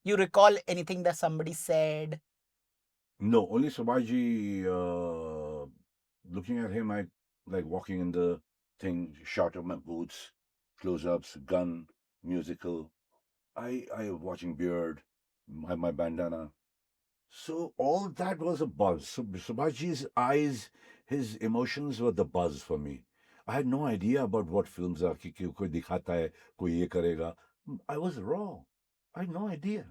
You recall anything that somebody said? No, only Subhaji. Looking at him, I like walking in the thing, shot of my boots, close-ups, gun, musical. I watching Beard, my bandana. So all that was a buzz. So Subhaji's eyes, his emotions were the buzz for me. I had no idea about what films are. कि कोई दिखाता है, कोई ये करेगा. I was raw. I had no idea.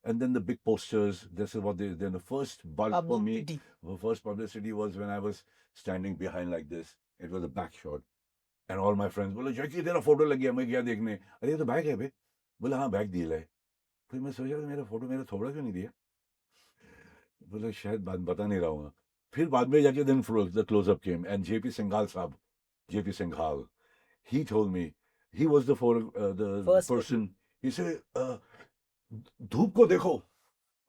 And then the big posters. This is what then the first buzz for me. Publicity. The first publicity was when I was standing behind like this. It was a back shot. And all my friends बोले जैकी तेरा photo लग गया. मैं गया देखने. अरे ये तो बैग है बे. बोला हाँ बैग दिया है. फिर मैं सोचा मेरा फोटो मेरा थोड़ा क्यों नहीं दिया. बोले शायद बात बता नहीं रहा हूँ. फिर बाद में जाके then the close up came and JP Singhal साहब, JP Singhal, he told me he was the First person. He said धूप को देखो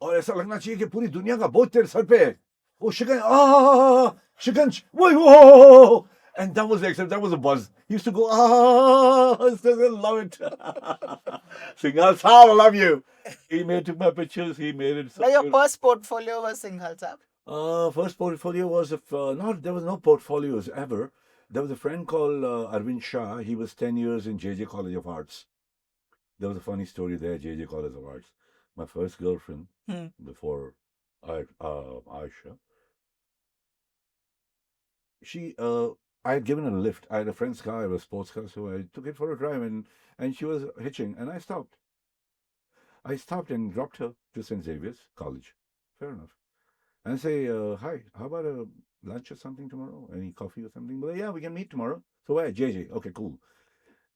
और ऐसा लगना चाहिए कि पूरी दुनिया का बोझ तेरे सर पे है. वो शिकंज वो and that was excellent. That was a buzz. He used to go I love it. Singhal Saab, I love you. He took my pictures. He made it. So your first portfolio was Singhal Saab? First portfolio was there was no portfolios ever. There was a friend called Arvind Shah. He was 10 years in JJ College of Arts. There was a funny story there, JJ College of Arts. My first girlfriend before Aisha, I had given her a lift. I had a friend's car, it was a sports car, so I took it for a drive, and she was hitching, and I stopped. I stopped and dropped her to St. Xavier's College. Fair enough. And I say, hi, how about a lunch or something tomorrow? Any coffee or something? But yeah, we can meet tomorrow. So where? JJ. Okay, cool.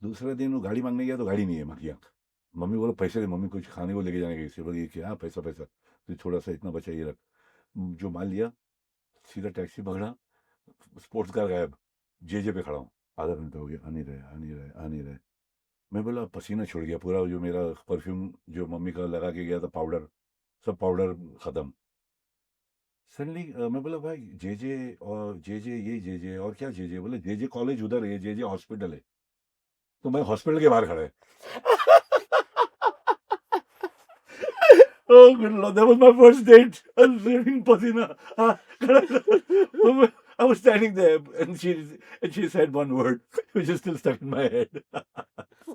दूसरा दिन वो गाड़ी मांगने गया तो गाड़ी नहीं है मखिया. मम्मी बोलो पैसे दे, मम्मी कुछ खाने को लेके जाने गई. बोली कि हाँ पैसा तो थोड़ा सा इतना बचा ये रख. जो मान लिया, सीधा टैक्सी पकड़ा, स्पोर्ट्स कार गायब. JJ पे खड़ा हूँ. आधा घंटा हो गया, आ नहीं रहे. मैं बोला पसीना छुड़ गया पूरा. जो मेरा परफ्यूम जो मम्मी का लगा के गया था पाउडर, सब पाउडर खत्म. सडनली मैं बोला भाई JJ और JJ और क्या JJ? बोले JJ कॉलेज उधर है, JJ हॉस्पिटल है. तो मैं हॉस्पिटल के बाहर खड़ा है. Oh good Lord, that was my first date. I was living Pasina. I was standing there and she said one word which is still stuck in my head.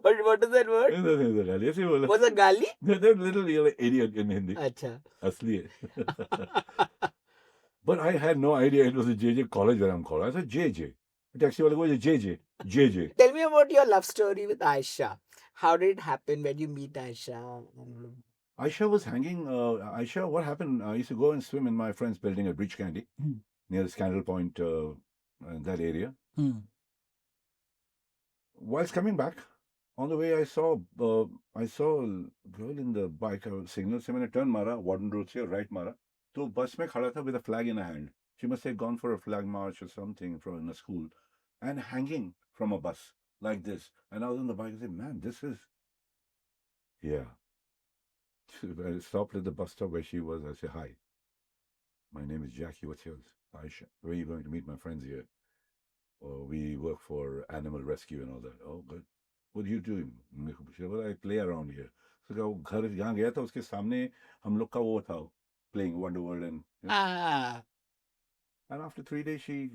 What is that word? गाली ऐसे बोला Was a gali? that little idiot in Hindi अच्छा. असली है but I had no idea it was a JJ college where I'm called. I said JJ. Taxi wale ko JJ. Tell me about your love story with Aisha. How did it happen? When you meet Aisha? Aisha was hanging. Aisha, what happened? I used to go and swim in my friend's building at Beach Candy near the Scandal Point, that area. Whilst coming back, on the way, I saw a girl in the bike signal से मैंने turn मारा Warden Road से right मारा तो बस में खड़ा था with a flag in her hand. She must have gone for a flag march or something from a school and hanging from a bus like this. And I was on the bike and said, man, this is, yeah. I stopped at the bus stop where she was. I said, hi, my name is Jackie. What's yours? Aisha. Where are you going to meet my friends here? Oh, we work for animal rescue and all that. Oh, good. What do you do? Well, I play around here. So घर जहाँ गया था उसके सामने हम लोग का वो था playing Wonderworld and and after 3 days she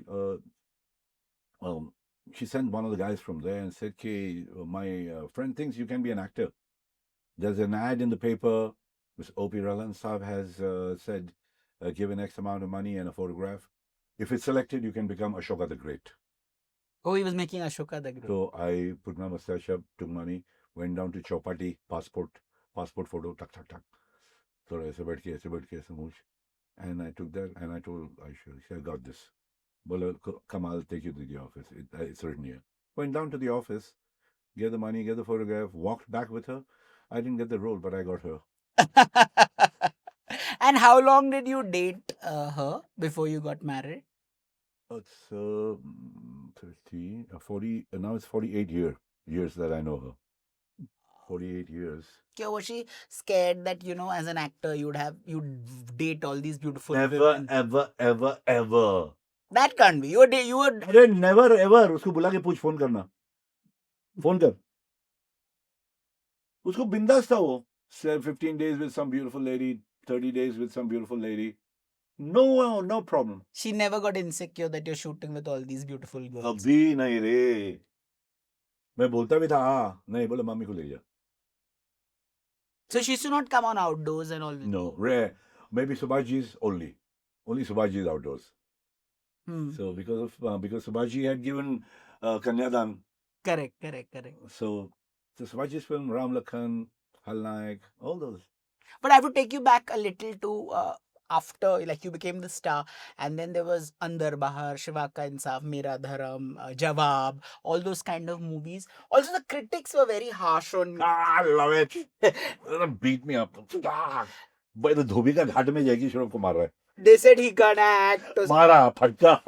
sent one of the guys from there and said, "Okay, my friend thinks you can be an actor. There's an ad in the paper. Mr. O.P. Ralan Saab has said, given X amount of money and a photograph. If it's selected, you can become Ashoka the Great." Oh, he was making Ashoka the Great. So I put my mustache up, took money, went down to Chowpatty, passport photo, tuck. So I said, and I took that and I told Aisha, I got this. Well, come, I'll take you to the office. It's written here. Went down to the office, gave the money, gave the photograph, walked back with her. I didn't get the role, but I got her. And how long did you date her before you got married? It's 40, now it's 48 years that I know her. 48 years. Was she scared that, as an actor, you'd date all these beautiful Never, women? ever. That can't be. You would. अरे never ever. उसको बुला के पूछ phone करना. Phone कर. उसको बिंदास था वो. 15 days with some beautiful lady, 30 days with some beautiful lady. No problem. She never got insecure that you're shooting with all these beautiful girls. अभी नहीं रे. मैं बोलता भी था हाँ नहीं बोले मम्मी को ले जा. So she used to not come on outdoors and all. No, rare. Maybe Subhaji's only Subhaji's outdoors. So because Subhaji had given Kanyadan. Correct. So Subhaji's film Ram Lakhan, Halnaik, all those. But I have to take you back a little to after, like, you became the star, and then there was Andar Bahar, Shiva Ka Insaf, Mera Dharam, Jawab, all those kind of movies. Also, the critics were very harsh on you. I love it. Beat me up. By the धोबी का घाट में जाएगी श्रम को मार रहा है. They said he can't act. मारा फटका.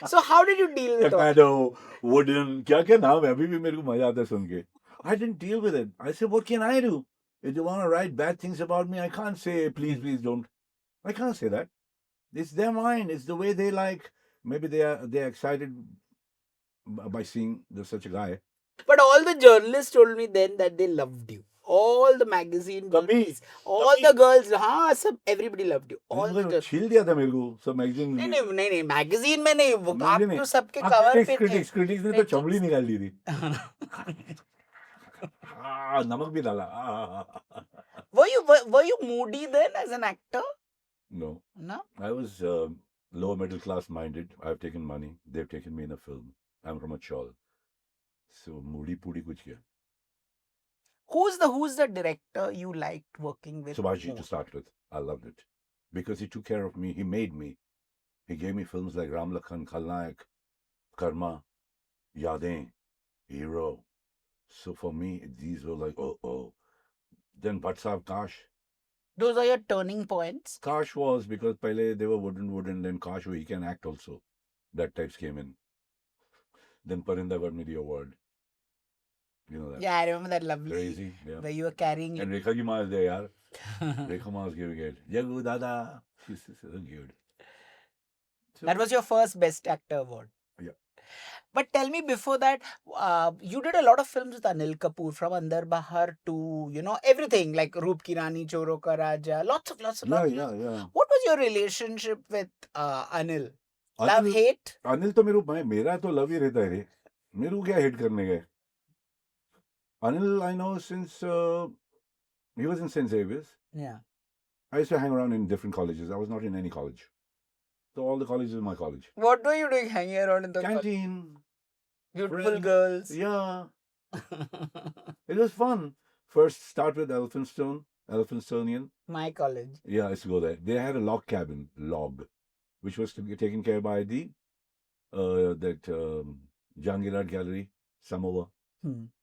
So how did you deal with it? Takado, Wooden, क्या नाम है अभी भी मेरे को मजा आता है सुन के. I didn't deal with it. I said, what can I do? If you want to write bad things about me, I can't say, please don't. I can't say that. It's their mind. It's the way they like. Maybe they're excited by seeing such a guy. But all the journalists told me then that they loved you. All the magazine girls, all the girls, everybody loved you. All the girls. छील दिया था मेरे को सब magazine. नहीं magazine में नहीं वो आप तो सबके कवर पे थे. क्रिटिक्स ने तो चमड़ी निकाल दी थी. नमक भी डाला. Were you moody then as an actor? No. I was lower middle class minded. I've taken money. They've taken me in a film. I'm from a chawl. So moody pudi kuch kiya. Who's the director you liked working with? Subhaji to start with. I loved it. Because he took care of me. He made me. He gave me films like Ram Lakhan, Khalnaik, Karma, Yadein, Hero. So for me, these were like, oh. Then Bhatt Saab, Kash. Those are your turning points? Kash was because pehle they were wooden, then Kash he can act also. That types came in. Then Parinda got me the award. You know that? Yeah, I remember that lovely. Crazy, yeah. Where you were carrying and Rekha ki ma is there, yaar. Rekha ma was giving it. Jagu Dada. She's so good. So, that was your first Best Actor award. Yeah. But tell me, before that, you did a lot of films with Anil Kapoor, from Andar Bahar to, everything, like Roop Ki Rani, Choro Ka Raja, lots of. Yeah. What was your relationship with Anil? Love, hate? Anil तो मेरा तो love ही रहता है रे. मेरे को क्या hate करने गए? Anil, I know since he was in St. Xavier's. Yeah. I used to hang around in different colleges. I was not in any college. So all the colleges were my college. What were you doing hanging around in the Canteen. beautiful friends. girls? Yeah. It was fun. First, start with Elphinstonian. My college. Yeah, let's go there. They had a log, which was to be taken care by the Jahangir Art Gallery, Samoa,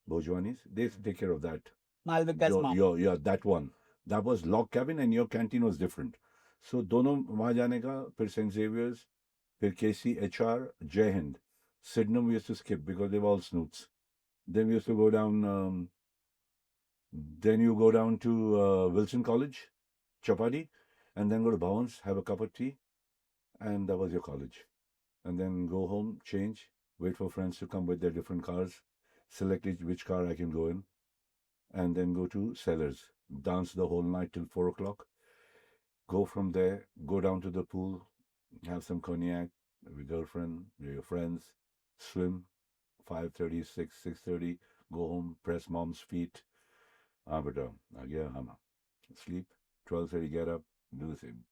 Bhojwanis. They used to take care of that. Malvika's mom. Yeah, that one. That was log cabin, and your canteen was different. So दोनों वहाँ जाने का, फिर St. Xavier's, फिर KC, HR, Jai Hind. Sydenham we used to skip because they were all snoots. Then we used to go down. Then you go down to Wilson College, Chapadi, and then go to Bhavans, have a cup of tea, and that was your college. And then go home, change, wait for friends to come with their different cars, select which car I can go in, and then go to Sellers, dance the whole night till 4 o'clock. Go from there, go down to the pool, have some cognac with your girlfriend, with your friends, swim, 5:30, 6:30, go home, press mom's feet. Beta, again, sleep, 12:30, get up, do the same.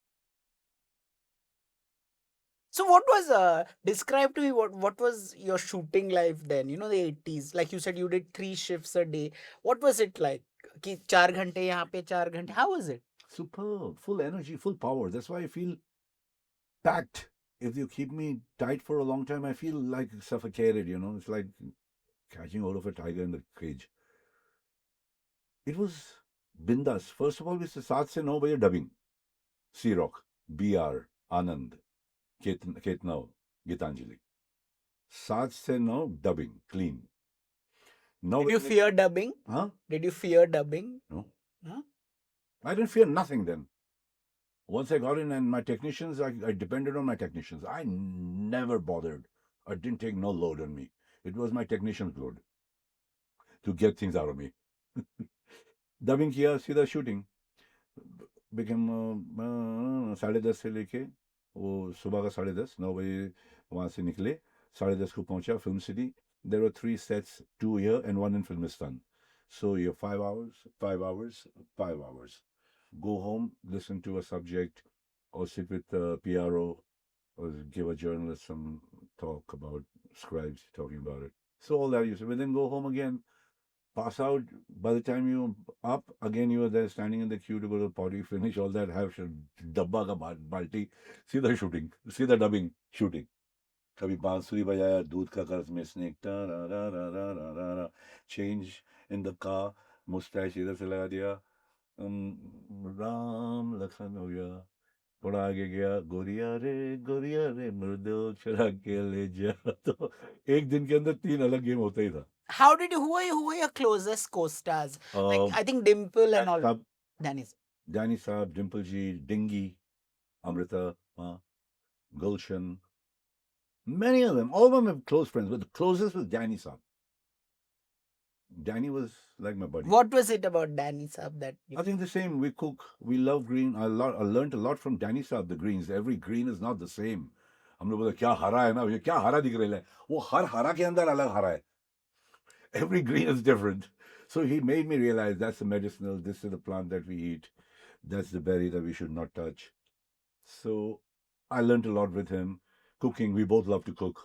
So what was describe to me what was your shooting life then? You know, the 80s. Like you said, you did 3 shifts a day. What was it like? कि 4 घंटे यहाँ पे 4 घंटे. How was it? Superb, full energy, full power. That's why I feel packed. If you keep me tight for a long time, I feel like suffocated, you know. It's like catching hold of a tiger in the cage. It was bindas. First of all, we said 7 से 9 बजे dubbing. C-Rock, BR, Anand, Ketnav, Gitanjali. 7 से 9 dubbing, clean. Did you fear dubbing? Huh? Did you fear dubbing? No. Huh? I didn't fear nothing then. Once I got in and my technicians, I depended on my technicians. I never bothered. I didn't take no load on me. It was my technicians' load to get things out of me. Dubbing किया, सीधा shooting. Became 10:30 से लेके वो सुबह का 10:30 9 बजे वहाँ से निकले 10:30 को पहुंचा film city. There were 3 sets, 2 here and 1 in Filmistan. So you're 5 hours, 5 hours, 5 hours. Go home, listen to a subject, or sit with the PRO, or give a journalist some talk about scribes talking about it. So all that you say, but then go home again, pass out. By the time you up again, you are there standing in the queue to go to the potty, finish all that, have dabba ka balti, see the shooting, see the dubbing, shooting. कभी बांसुरी बजाया दूध का कर्ज में snake change in the car moustache इधर से लगा दिया राम लक्ष्मण हो गया थोड़ा आगे गया गोरिया रे मुर्दो चुरा के ले जा तो एक दिन के अंदर 3 अलग गेम होता ही था. How did you? Who were your closest co-stars? Like I think Dimple and all. Danny Saab, Dimple Ji, Dingy, Amrita, Gulshan. Many of them, all of them have close friends, but the closest was Danny Saab. Danny was like my buddy. What was it about Danny Saab that I think the same. We cook, we love green. I learned a lot from Danny Saab, the greens. Every green is not the same. हम लोग बोले क्या हरा है ना ये क्या हरा दिख रहा है वो हर हरा के अंदर अलग हरा है. Every green is different. So he made me realize that's the medicinal, this is the plant that we eat, that's the berry that we should not touch. So I learned a lot with him. Cooking, we both love to cook.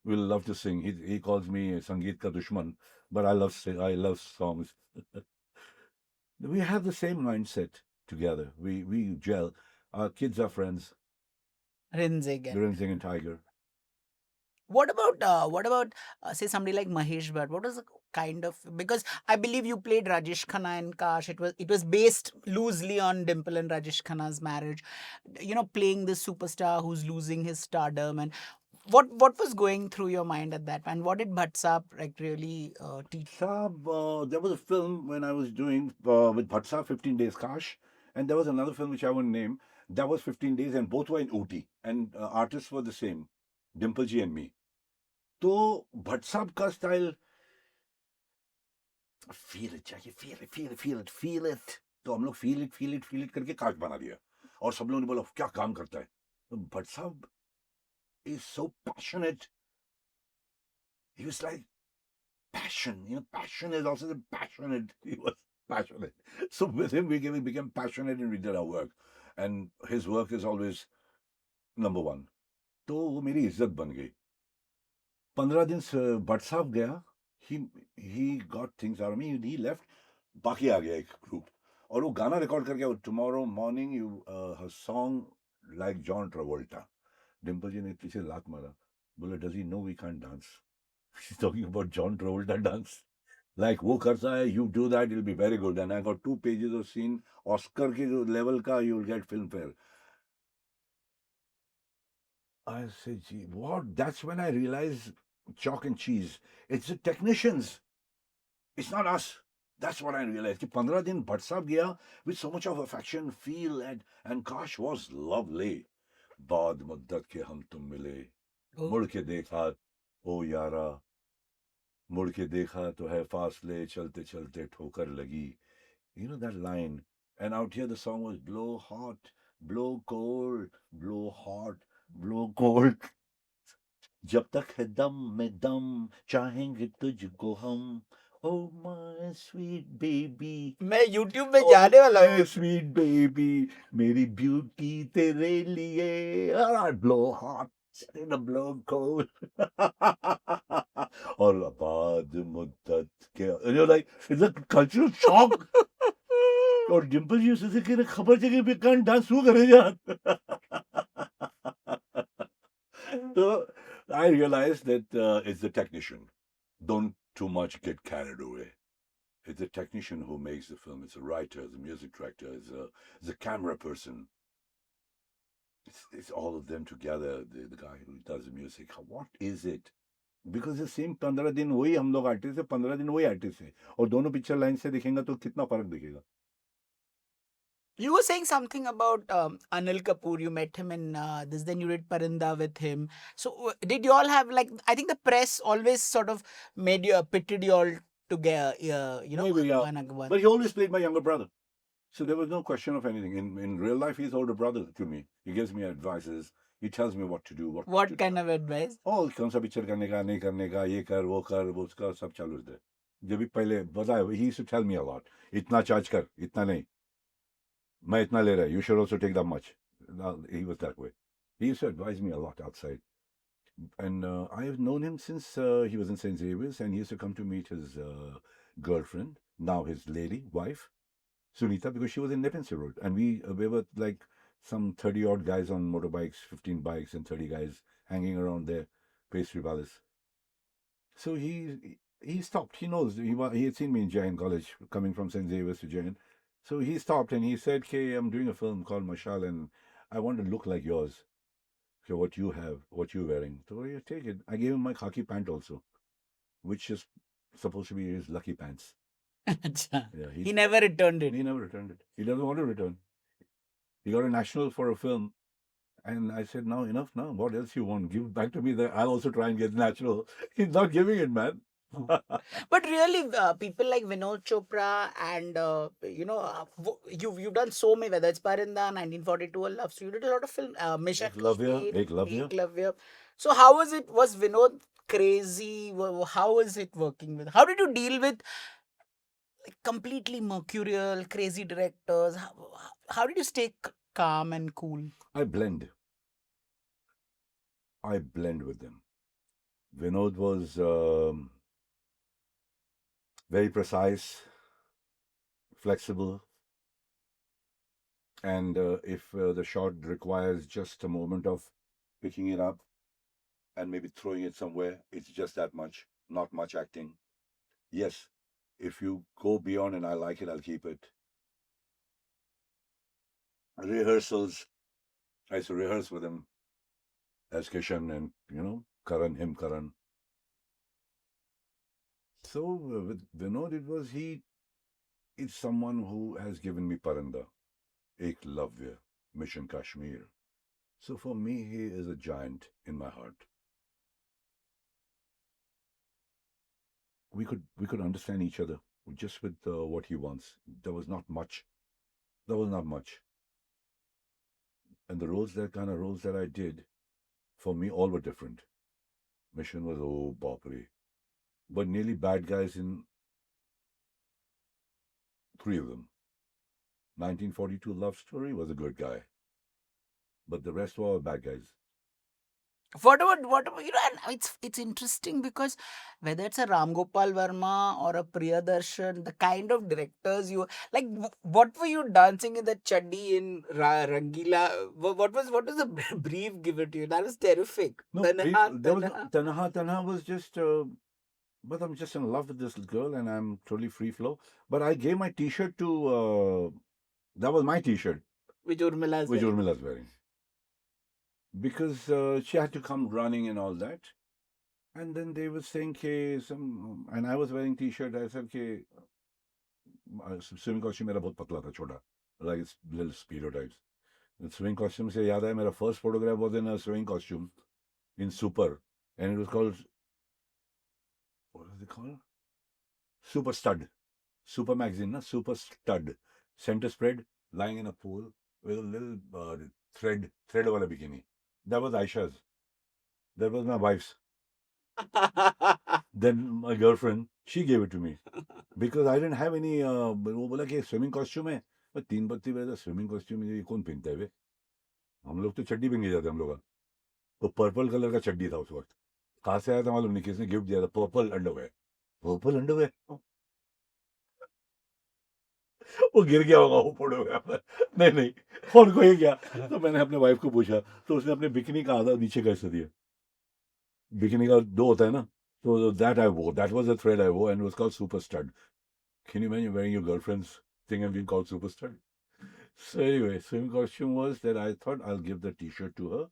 We love to sing. He calls me Sangeet ka dushman, but I love songs. We have the same mindset together. We gel. Our kids are friends. Rinzig and Tiger. What about say somebody like Mahesh Bhatt? What was the kind of, because I believe you played Rajesh Khanna in Kash. It was based loosely on Dimple and Rajesh Khanna's marriage. You know, playing this superstar who's losing his stardom, and what was going through your mind at that time? And what did Bhatt Saab like really teach? Saab, there was a film when I was doing with Bhatt Saab, 15 Days Kash, and there was another film which I won't name. That was 15 days, and both were in Ooty, and artists were the same, Dimple Ji and me. तो भट्ट साहब का style feel it चाहिए feel it तो हम लोग feel it करके काट बना दिया और सब लोगों ने बोला क्या काम करता है तो भट्ट साहब is so passionate he was like passion. Passion is also passionate. He was passionate. So with him, we became passionate and we did our work. And his work is always number one. तो वो मेरी इज्जत बन गई. 15 दिन भट्ट साहब गया. He got things out of me. He left. बाकी आ गया एक ग्रुप. और वो गाना रिकॉर्ड करके tomorrow morning you her song like John Travolta. Dimple जी ने पीछे लात मारा. बोले does he know we can't dance? She's talking about John Travolta dance. Like वो करता है, you do that, it'll be very good. And I got 2 pages of scene. Oscar के जो level का you'll get Filmfare. I said, gee, what? That's when I realized chalk and cheese. It's the technicians. It's not us. That's what I realized. कि 15 दिन भट्ट साहब गया with so much of affection, feel and gosh was lovely. बाद मुद्दत के हम तुम मिले. Oh. मुड़ के देखा ओ यारा. मुड़ के देखा तो है फासले चलते चलते ठोकर लगी. You know that line. And out here the song was blow hot, blow cold, blow hot, blow cold. जब तक है दम में दम चाहेंगे तुझको हम. Oh my sweet baby. मैं YouTube में जाने वाला हूँ. My sweet baby. मेरी beauty तेरे लिए. All right, blow hot. In a blow cold. और बाद मुद्दत के. And you're like, it's a cultural shock. और डिम्पल जी उससे कह रहे खबर जगह पे कान डांस शुरू करे यार. So I realized that it's the technician. Don't too much get carried away. It's the technician who makes the film. It's a writer, the music director, it's a camera person. It's all of them together. The guy who does the music. What is it? Because the same 15 दिन वही हम लोग artist है, 15 दिन वही artist है. और दोनों पिक्चर लाइन से देखेंगे तो कितना फर्क दिखेगा. You were saying something about Anil Kapoor. You met him in this, then you did Parinda with him. So did you all have, like, I think the press always sort of made you, pitted you all together, you know, Maybe, yeah. one. But he always played my younger brother. So there was no question of anything. In real life, he's older brother to me. He gives me advices. He tells me what to do. What kind of advice? Oh, कौन सा picture करने का, नहीं करने का, ये कर, वो उसका सब चालू रहता है. जब भी पहले बताया, he used to tell me a lot. इतना चार्ज कर, इतना नहीं. मैं इतना ले रहा है. You should also take that much. He was that way. He used to advise me a lot outside. And I have known him since he was in St. Xavier's, and he used to come to meet his girlfriend, now his lady, wife, Sunita, because she was in Nepean Sea Road. And we were like some 30 odd guys on motorbikes, 15 bikes, and 30 guys hanging around there, Pastry Palace. So he stopped. He knows. He had seen me in Jain College, coming from St. Xavier's to Jain. So he stopped and he said, "Okay, I'm doing a film called Mashal, and I want to look like yours. So what you have, what you're wearing. So you take it." I gave him my khaki pant also, which is supposed to be his lucky pants. Acha. Yeah, He never returned it. he never returned it. He doesn't want to return. He got a national for a film. And I said, "Now enough now. What else you want? Give back to me. I'll also try and get national." He's not giving it, man. But really, people like Vinod Chopra and you know, you've done so many, whether it's Parinda, 1942, A Love Story. You did a lot of film. Mission Eklavya, Kashmir, Eklavya. Eklavya. So how was it? Was Vinod crazy? How was it working with? How did you deal with, like, completely mercurial, crazy directors? How did you stay calm and cool? I blend with them. Vinod was very precise, flexible, and if the shot requires just a moment of picking it up and maybe throwing it somewhere, it's just that much, not much acting. Yes, if you go beyond and I like it, I'll keep it. Rehearsals, I used to rehearse with him as Kishan and, him Karan. So with Vinod, it's someone who has given me Paranda, Eklavya, Mission Kashmir. So for me, he is a giant in my heart. We could understand each other just with what he wants. There was not much. And the kind of roles that I did, for me, all were different. Mission was, oh, Bapri. but nearly bad guys in 3 of them. 1942 Love Story was a good guy, but the rest were all bad guys. What about and it's interesting because whether it's a Ram Gopal Verma or a Priyadarshan, the kind of directors you like, what were you dancing in the chaddi in Rangila? What was the brief given to you? That was terrific. No, Tanha, there was Tanha. Tanha was just, but I'm just in love with this girl and I'm totally free flow. But I gave my T-shirt to, that was my T-shirt, Which Urmila is which wearing. Urmila's wearing, because she had to come running and all that. And then they were saying, "Okay, and I was wearing T-shirt. I said, "Okay, swimming costume मेरा बहुत पतला था, छोटा, like it's little speedo types." The swimming costume से याद है, मेरा first photograph was in a swimming costume in Super, and it was called, what was it called? Super Stud. Super magazine, na? Super Stud. Center spread, lying in a pool with a little thread wala bikini. That was Aisha's. That was my wife's. Then my girlfriend, she gave it to me because I didn't have any. वो बोला कि swimming costume है, मैं 3 बत्ती बजे swimming costume ये कौन पहनता है वे? हम लोग तो चड्डी पहन के जाते हम लोग का। तो पर्पल कलर का चड्डी था उस वक्त। कहाँ से आया था मालूम नहीं, किसने गिफ्ट दिया था, पर्पल अंडरवेयर। पर्पल अंडरवेयर, वो गिर गया होगा वो फोटोग्राफ पर। नहीं नहीं, और कोई क्या? तो मैंने अपने वाइफ को पूछा, तो उसने अपने बिकनी का आधा नीचे कैसे दिया। बिकनी का दो होता है ना, तो दैट आई वो, दैट वाज द थ्रेड आई वो, and was called super stud. Can you imagine wearing your girlfriends thing and being called super stud? So anyway, swimming costume was that I thought I'll give the T-shirt to her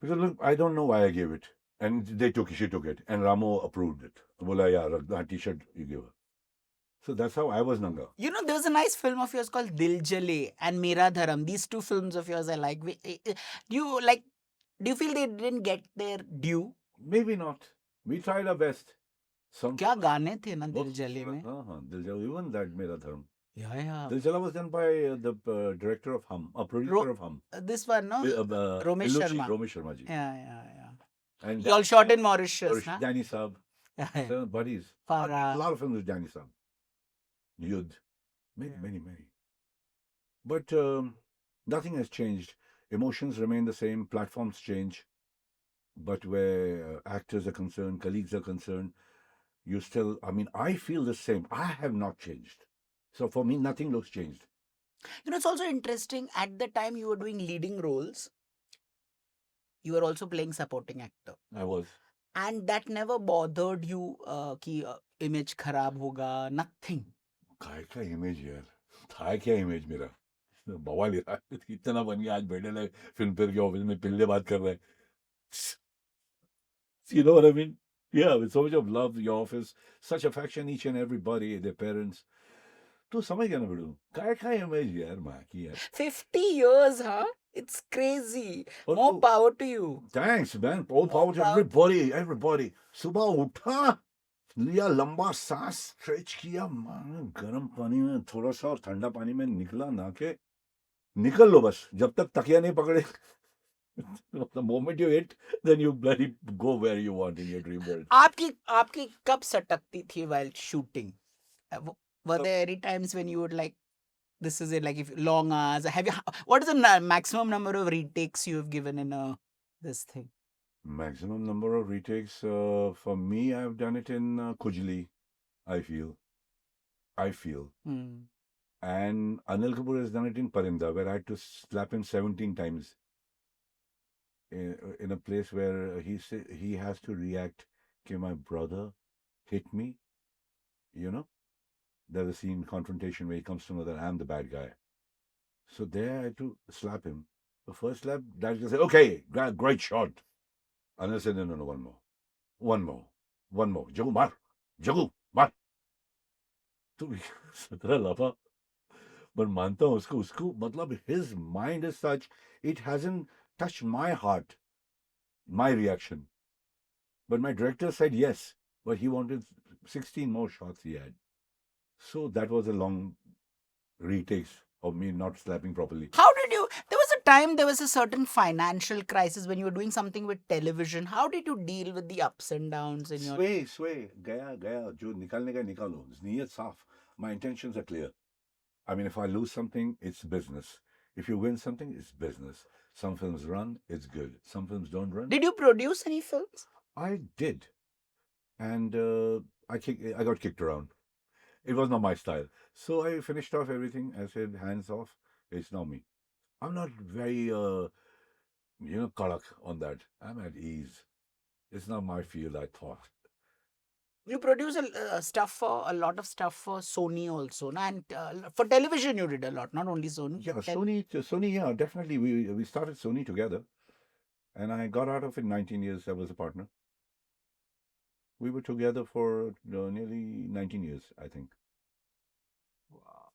because look, I don't know why I gave it, and she took it, and Ramo approved it. Bola, yeah, that T-shirt you give her. So that's how I was Nanga. You know, there was a nice film of yours called Dil Jale and Mera Dharam. These two films of yours I like. Do you like? Do you feel they didn't get their due? Maybe not. We tried our best. Some क्या गाने थे ना दिल बहुत जले में? खूबसूरत, हाँ, दिल जला, even that Mera Dharm. Yeah. Dil Jala was done by the director of Hum, a producer of Hum. This one, no? Romesh Illuchi, Sharma. Romesh Sharma ji. Yeah. And You all shot in Mauritius, huh? Danny Saab, seven buddies. Farah. A lot of films with Danny Saab. Yudh. Many. But nothing has changed. Emotions remain the same, platforms change. But where actors are concerned, colleagues are concerned, you still, I mean, I feel the same. I have not changed. So for me, nothing looks changed. You know, it's also interesting. At the time you were doing leading roles, you were also playing supporting actor. I was. And that never bothered you कि image खराब होगा, nothing. काय का image यार, था क्या image मेरा? बवाल यार, इतना बन गया, आज बैठे लगे फिल्म फेयर के ऑफिस में पिल्ले बात कर रहे हैं. You know what I mean? Yeah, with so much of love, the office, such affection, each and everybody, their parents. तो समझ गया ना बिड़ू, काय का इमेज यार माँ की यार. 50 years, huh? It's crazy. और More तो- power to you. Thanks, man. All power to everybody. सुबह उठा, लिया लंबा सांस, स्ट्रेच किया, गर्म पानी में थोड़ा सा और ठंडा पानी में निकला, ना के निकल लो बस, जब तक तकिया नहीं पकड़े. The moment you hit, then you bloody go where you want in your dream world. आपकी कब सटकती थी while shooting? Were there any times when you would like, this is it, like if long hours? What is the maximum number of retakes you have given in this thing? Maximum number of retakes, for me, I've done it in Kujli, I feel. And Anil Kapoor has done it in Parinda, where I had to slap him 17 times. In a place where he has to react, okay, my brother hit me, you know. There's a scene, confrontation, where he comes to know that I'm the bad guy. So there I had to slap him. The first slap, Dad just said, okay, great shot. Anil said, no, one more. Jagu, mar. तो 17 लाफा. But मानता हूँ उसको मतलब his mind is such, it hasn't touched my heart, my reaction. But my director said yes, but he wanted 16 more shots he had. So that was a long retakes of me not slapping properly. How did you? There was a time there was a certain financial crisis when you were doing something with television. How did you deal with the ups and downs in your... sway gaya gaya jo nikalne ka nikalo. Niyat saaf. My intentions are clear. I mean, if I lose something, it's business. If you win something, it's business. Some films run, it's good. Some films don't run. Did you produce any films? I did, and I got kicked around. It was not my style. So I finished off everything. I said, hands off. It's not me. I'm not very, kadak on that. I'm at ease. It's not my field, I thought. You produce a lot of stuff for Sony also, na? And for television you did a lot, not only Sony. Yeah, Sony, yeah, definitely. We started Sony together, and I got out of it 19 years. I was a partner. We were together for nearly 19 years, I think. Wow.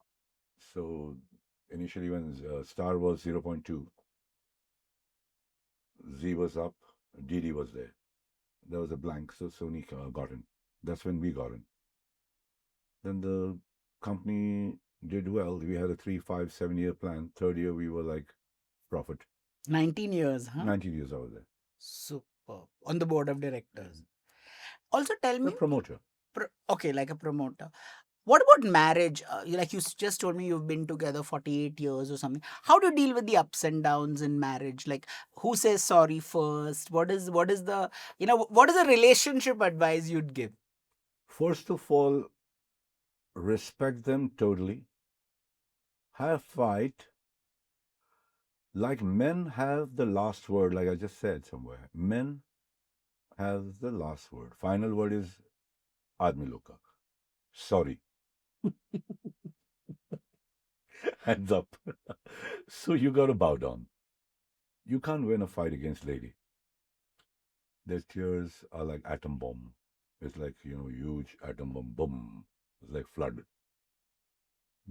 So initially, when Star was 0.2, Z was up, DD was there. There was a blank, so Sony got in. That's when we got in. Then the company did well. We had a 3, 5, 7 year plan. Third year, we were like profit. 19 years, huh? 19 years I was there. Superb. On the board of directors. Also, tell me... A promoter. Okay, like a promoter. What about marriage? Like you just told me you've been together 48 years or something. How do you deal with the ups and downs in marriage? Like, who says sorry first? What is the relationship advice you'd give? First of all, respect them totally. Have fight. Like men have the last word, like I just said somewhere. Men have the last word. Final word is Aadmi log ka. Sorry. Hands up. So you got to bow down. You can't win a fight against lady. Their tears are like atom bomb. It's like, huge atom bomb. Boom. It's like flood.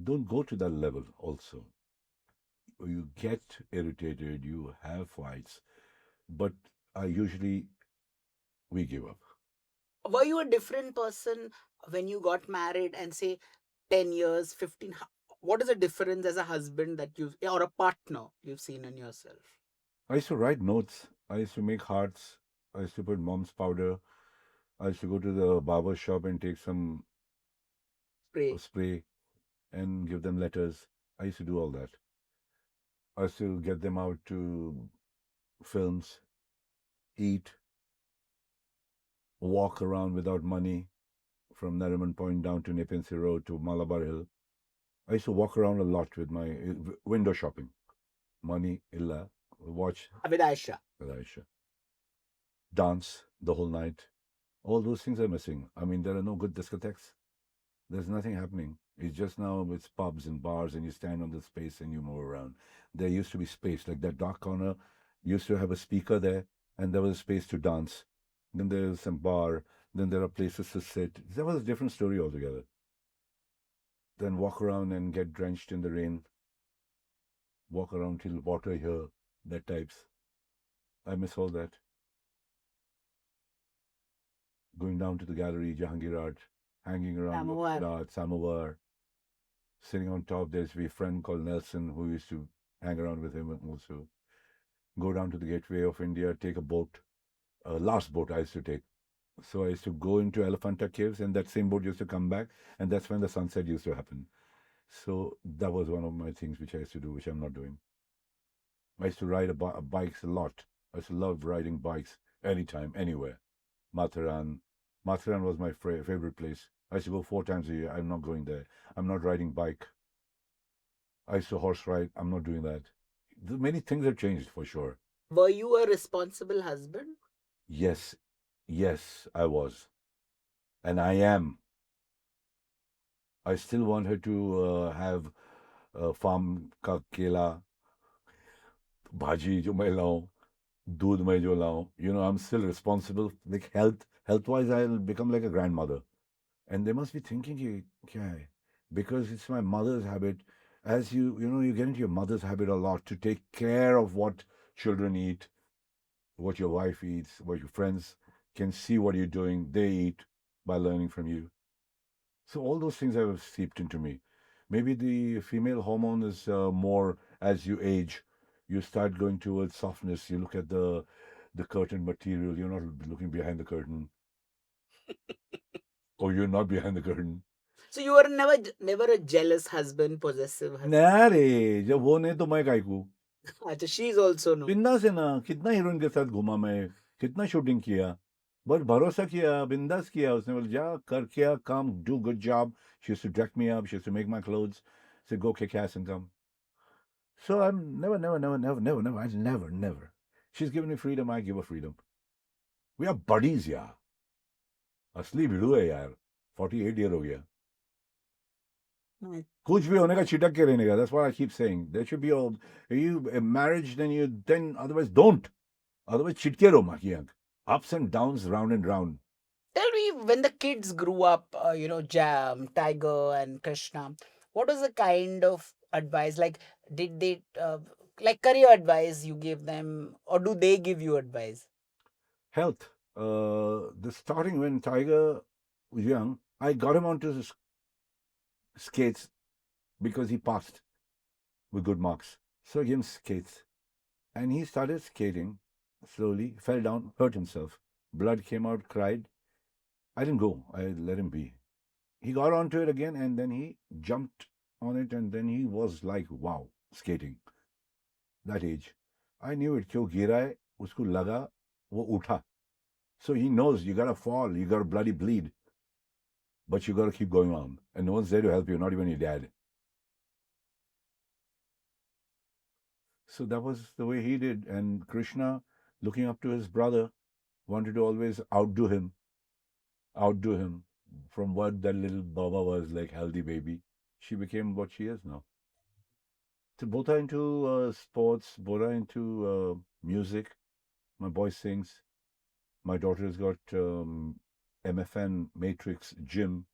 Don't go to that level also. You get irritated, you have fights, but usually we give up. Were you a different person when you got married and say 10 years, 15? What is the difference as a husband that or a partner you've seen in yourself? I used to write notes. I used to make hearts. I used to put mom's powder. I used to go to the barber shop and take some spray and give them letters. I used to do all that. I used to get them out to films, eat, walk around without money from Nariman Point down to Nepean Sea Road to Malabar Hill. I used to walk around a lot with my window shopping. Money, illa, watch. With Aisha. Dance the whole night. All those things are missing. I mean, there are no good discotheques. There's nothing happening. It's just now it's pubs and bars and you stand on the space and you move around. There used to be space, like that dark corner used to have a speaker there and there was a space to dance. Then there's some bar. Then there are places to sit. That was a different story altogether. Then walk around and get drenched in the rain. Walk around till water here, that types. I miss all that. Going down to the gallery, Jahangir Art, hanging around Samovar, sitting on top. There's a friend called Nelson who used to hang around with him also. Go down to the Gateway of India, take a boat. Last boat I used to take. So I used to go into Elephanta Caves and that same boat used to come back and that's when the sunset used to happen. So that was one of my things which I used to do, which I'm not doing. I used to ride bikes a lot. I used to love riding bikes anytime, anywhere. Matharan was my favorite place. I used to go 4 times a year. I'm not going there. I'm not riding bike. I used to horse ride. I'm not doing that. Many things have changed for sure. Were you a responsible husband? Yes, I was. And I am. I still want her to have farm ka kela, bhaji jo main laun, doodh main jo laun. I'm still responsible. Like health-wise, I'll become like a grandmother. And they must be thinking, kya hai? Because it's my mother's habit. As you get into your mother's habit a lot to take care of what children eat, what your wife eats, what your friends can see what you're doing. They eat by learning from you. So all those things have seeped into me. Maybe the female hormone is more as you age. You start going towards softness. You look at the curtain material. You're not looking behind the curtain, or you're not behind the curtain. So you were never a jealous husband, possessive husband. ना रे, जब वो नहीं तो मैं काय को Acha, she's also no. बिंदास है ना. कितना हीरोइन के साथ घूमा मैं, कितना शूटिंग किया, बस भरोसा किया, बिंदास किया. उसने बोला जा कर, किया काम, do good job. She used to dress me up, she used to make my clothes, say go kick ass and come. So I'm never, I never. She's given me freedom, I give her freedom. We are buddies यार. असली भिड़ू है यार. 48 year हो गया. No, कुछ भी होने का छिटक के रहने का. That's what I keep saying. There should be a marriage, then otherwise don't. Otherwise छिटके रहो माँ की आंख. Ups and downs, round and round. Tell me, when the kids grew up, Jam, Tiger, and Krishna, what was the kind of advice? Like, did they, like career advice you gave them, or do they give you advice? Health. The starting when Tiger was young, I got him onto the skates because he passed with good marks. So I gave him skates. And he started skating slowly, fell down, hurt himself. Blood came out, cried. I didn't go. I let him be. He got onto it again and then he jumped on it and then he was like, wow, skating. That age. I knew it. क्यों गिरा है, उसको लगा, वो उठा. So he knows you gotta fall, you gotta bloody bleed. But you gotta keep going on. And no one's there to help you, not even your dad. So that was the way he did. And Krishna, looking up to his brother, wanted to always outdo him. From what that little Baba was, like healthy baby, she became what she is now. So both are into sports, both are into music. My boy sings. My daughter's got MFN Matrix Gym.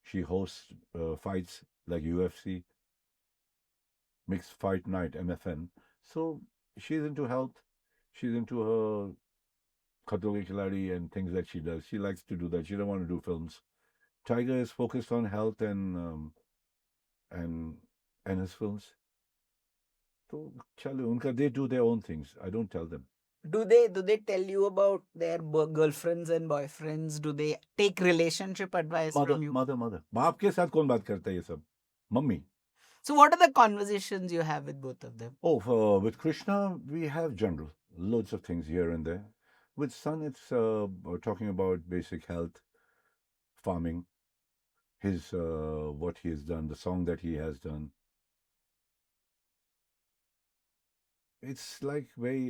She hosts fights like UFC, mixed fight night, MFN. So she's into health. She's into her Khatro Ke Khiladi and things that she does. She likes to do that. She don't want to do films. Tiger is focused on health and his films. So chalo, unka, they do their own things. I don't tell them. Do they tell you about their girlfriends and boyfriends? Do they take relationship advice from you? Mother. बाप के साथ कौन बात करता है ये सब? Mummy. So what are the conversations you have with both of them? Oh, with Krishna, we have general, loads of things here and there. With son, it's talking about basic health, farming, his what he has done, the song that he has done. It's like very.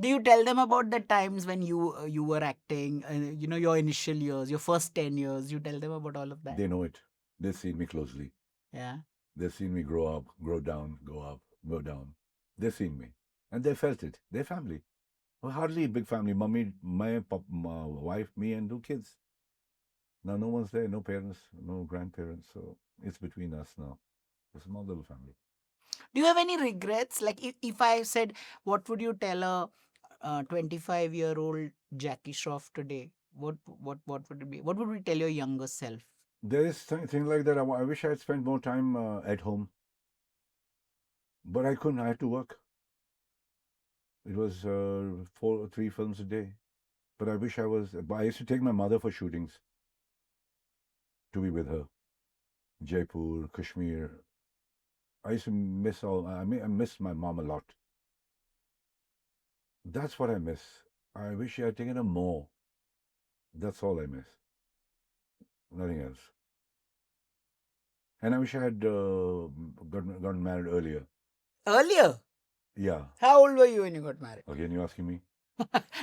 Do you tell them about the times when you were acting, your initial years, your first 10 years? You tell them about all of that? They know it. They've seen me closely. Yeah. They've seen me grow up, grow down, go up, go down. They've seen me. And they felt it. They're family. Well, hardly a big family. Mummy, my wife, me, and 2 kids. Now, no one's there, no parents, no grandparents. So it's between us now. A small little family. Do you have any regrets? Like if I said, what would you tell a 25-year-old Jackie Shroff today? What would it be? What would we tell your younger self? There is things like that. I wish I had spent more time at home. But I couldn't. I had to work. It was 3 films a day. But I wish I was. I used to take my mother for shootings to be with her. Jaipur, Kashmir. I used to miss I miss my mom a lot. That's what I miss. I wish I had taken her more. That's all I miss. Nothing else. And I wish I had gotten married earlier. Earlier? Yeah. How old were you when you got married? Again, you're asking me?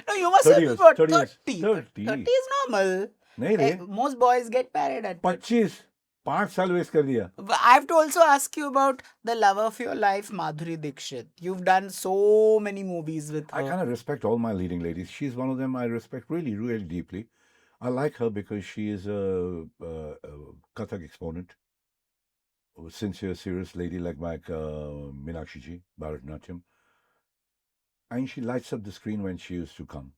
No, you must 30 have years, been about 30 years, 30. 30. 30 is normal. नहीं रे, Most boys get married at 25 5 साल waste कर दिया. But I have to also ask you about the love of your life, Madhuri Dixit. You've done so many movies with her. I kind of respect all my leading ladies. She's one of them I respect really, really deeply. I like her because she is a Kathak exponent, a sincere, serious lady like Meenakshi ji, Bharatanatyam. And she lights up the screen when she used to come.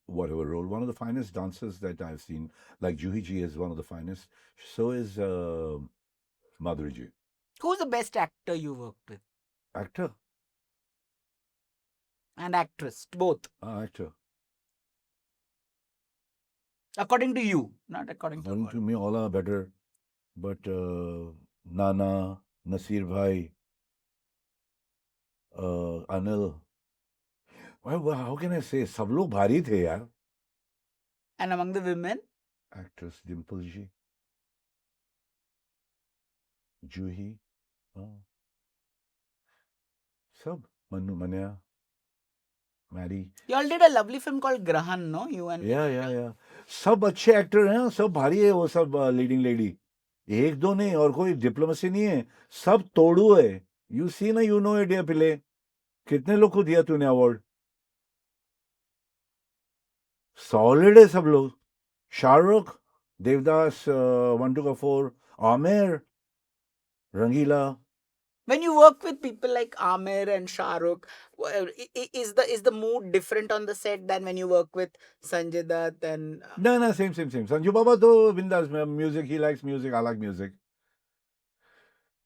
Whatever role. One of the finest dancers that I've seen, like Juhi ji is one of the finest. So is Madhuri ji. Who's the best actor you worked with? Actor? And actress, both, Actor. according to you, not according to According God. to me, all are better. But Nana, Nasir Bhai, Anil. How can I say? सब लोग भारी थे यार. And among the women? Actress Dimple ji, Juhi, सब Manu Manya, Maddie. You all did a lovely film called Grahan, no? You and या सब अच्छे actor हैं, सब भारी है वो सब लीडिंग लेडी. एक दो नहीं और कोई डिप्लोमेसी नहीं है, सब तोड़ू है. यू सी ना, यू नो इंडिया पिले. कितने लोग को दिया तूने अवार्ड? सॉलिड है सब लोग. शाहरुख, देवदास, वंटू कपूर, आमिर, रंगीला. when you work with people like Amir and Shah Rukh, is the mood different on the set than when you work with Sanjay Dutt and No, same. Sanju Baba to bindas music. He likes music. I like music.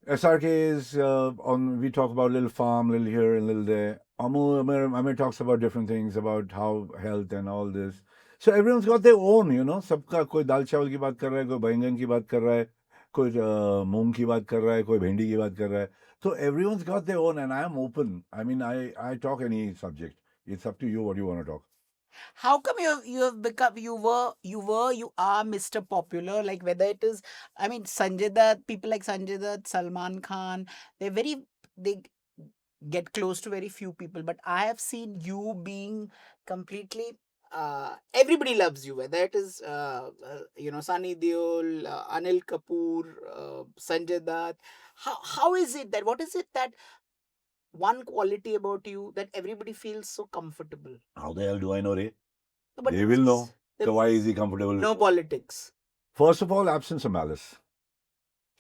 SRK is on. We talk about little farm, little here and little there. Amir talks about different things about how health and all this. So everyone's got their own, you know. सबका कोई दाल चावल की बात कर रहा है, कोई बैंगन की बात कर रहा है, कोई मूंग की बात कर रहा है, कोई भिंडी की बात कर रहा है. So everyone's got their own, and I am open. I mean, I talk any subject. It's up to you what you want to talk. how come you have become you are Mr. Popular, like whether it is, I mean, Sanjay Dutt, people like Sanjay Dutt, Salman Khan, they get close to very few people, but I have seen you being completely everybody loves you, whether it is Sunny Deol, Anil Kapoor, Sanjay Dutt. How is it that, what is it that one quality about you that everybody feels so comfortable? How the hell do I know, Ray? No, but They will know. the- So why is he comfortable? no politics. First of all, absence of malice.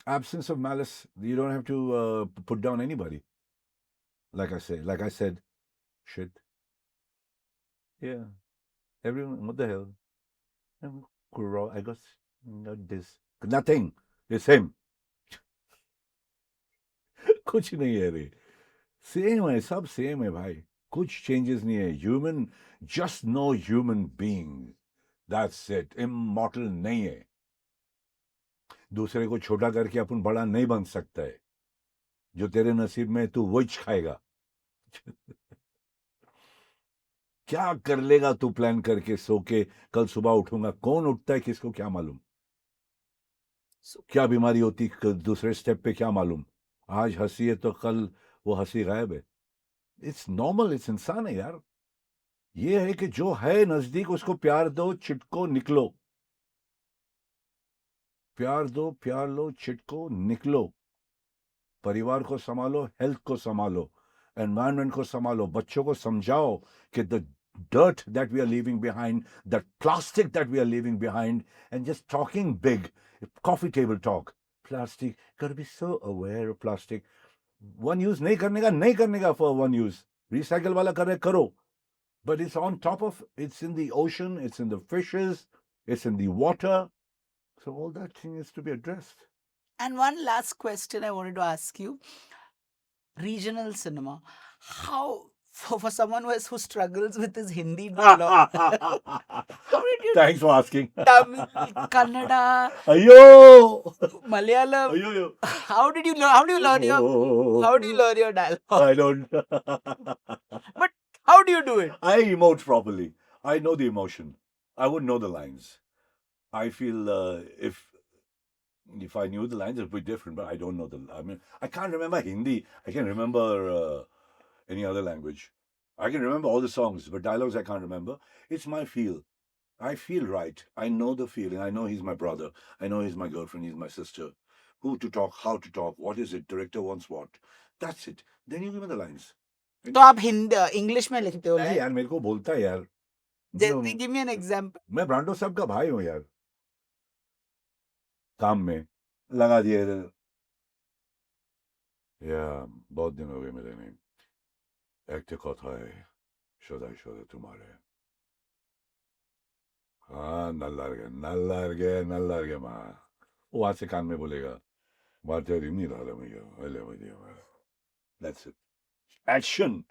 Absence of malice. You don't have to put down anybody. Like I said, shit. Yeah. Everyone, what the hell? I got this. Nothing. The same. कुछ नहीं है रे. Same है, सब same है भाई. कुछ changes नहीं है. Human, just no human being. That's it. Immortal नहीं है. दूसरे को छोटा करके अपन बड़ा नहीं बन सकता है. जो तेरे नसीब में तू वही खाएगा. क्या कर लेगा तू प्लान करके सो के कल सुबह उठूंगा? कौन उठता है, किसको क्या मालूम? क्या बीमारी होती दूसरे स्टेप पे क्या मालूम? आज हंसी है तो कल वो हंसी गायब है. इट्स नॉर्मल, इट्स इंसान है यार. ये है कि जो है नजदीक उसको प्यार दो, छिटको निकलो. प्यार दो, प्यार लो, छिटको निकलो. परिवार को संभालो, हेल्थ को संभालो, एनवायरनमेंट को संभालो. बच्चों को समझाओ कि the dirt that we are leaving behind, that plastic that we are leaving behind, and just talking big, coffee table talk. Plastic, gotta be so aware of plastic. One use नहीं करने का for one use. Recycle वाला करो. But it's on top of, it's in the ocean, it's in the fishes, it's in the water. So all that thing is to be addressed. And one last question I wanted to ask you. Regional cinema. How, for someone who struggles with his Hindi dialogue, how did you Thanks for asking. Tamil, Kannada, Ayo! Malayalam? Ayo! How do you learn your dialogue? I don't. But how do you do it? I emote properly. I know the emotion. I would know the lines. I feel if I knew the lines, it would be different. But I don't know I mean, I can't remember Hindi. I can remember any other language. I can remember all the songs, but dialogues I can't remember. It's my feel. I feel right. I know the feeling. I know he's my brother. I know he's my girlfriend. He's my sister. Who to talk, how to talk, what is it, director wants what. That's it. Then you give me the lines. तो आप Hindi English में लिखते हो? नहीं यार, मेरे को बोलता है यार. जैसे give me an example. मैं ब्रांडो साहब का भाई हूँ यार. काम में लगा दिए. या बहुत दिन हो गए मिले नहीं. একটা কথায় সদাই সদা तुम्हारे. हाँ, नल्ला गे माँ. वो आज से कान में बोलेगा. That's it. Action.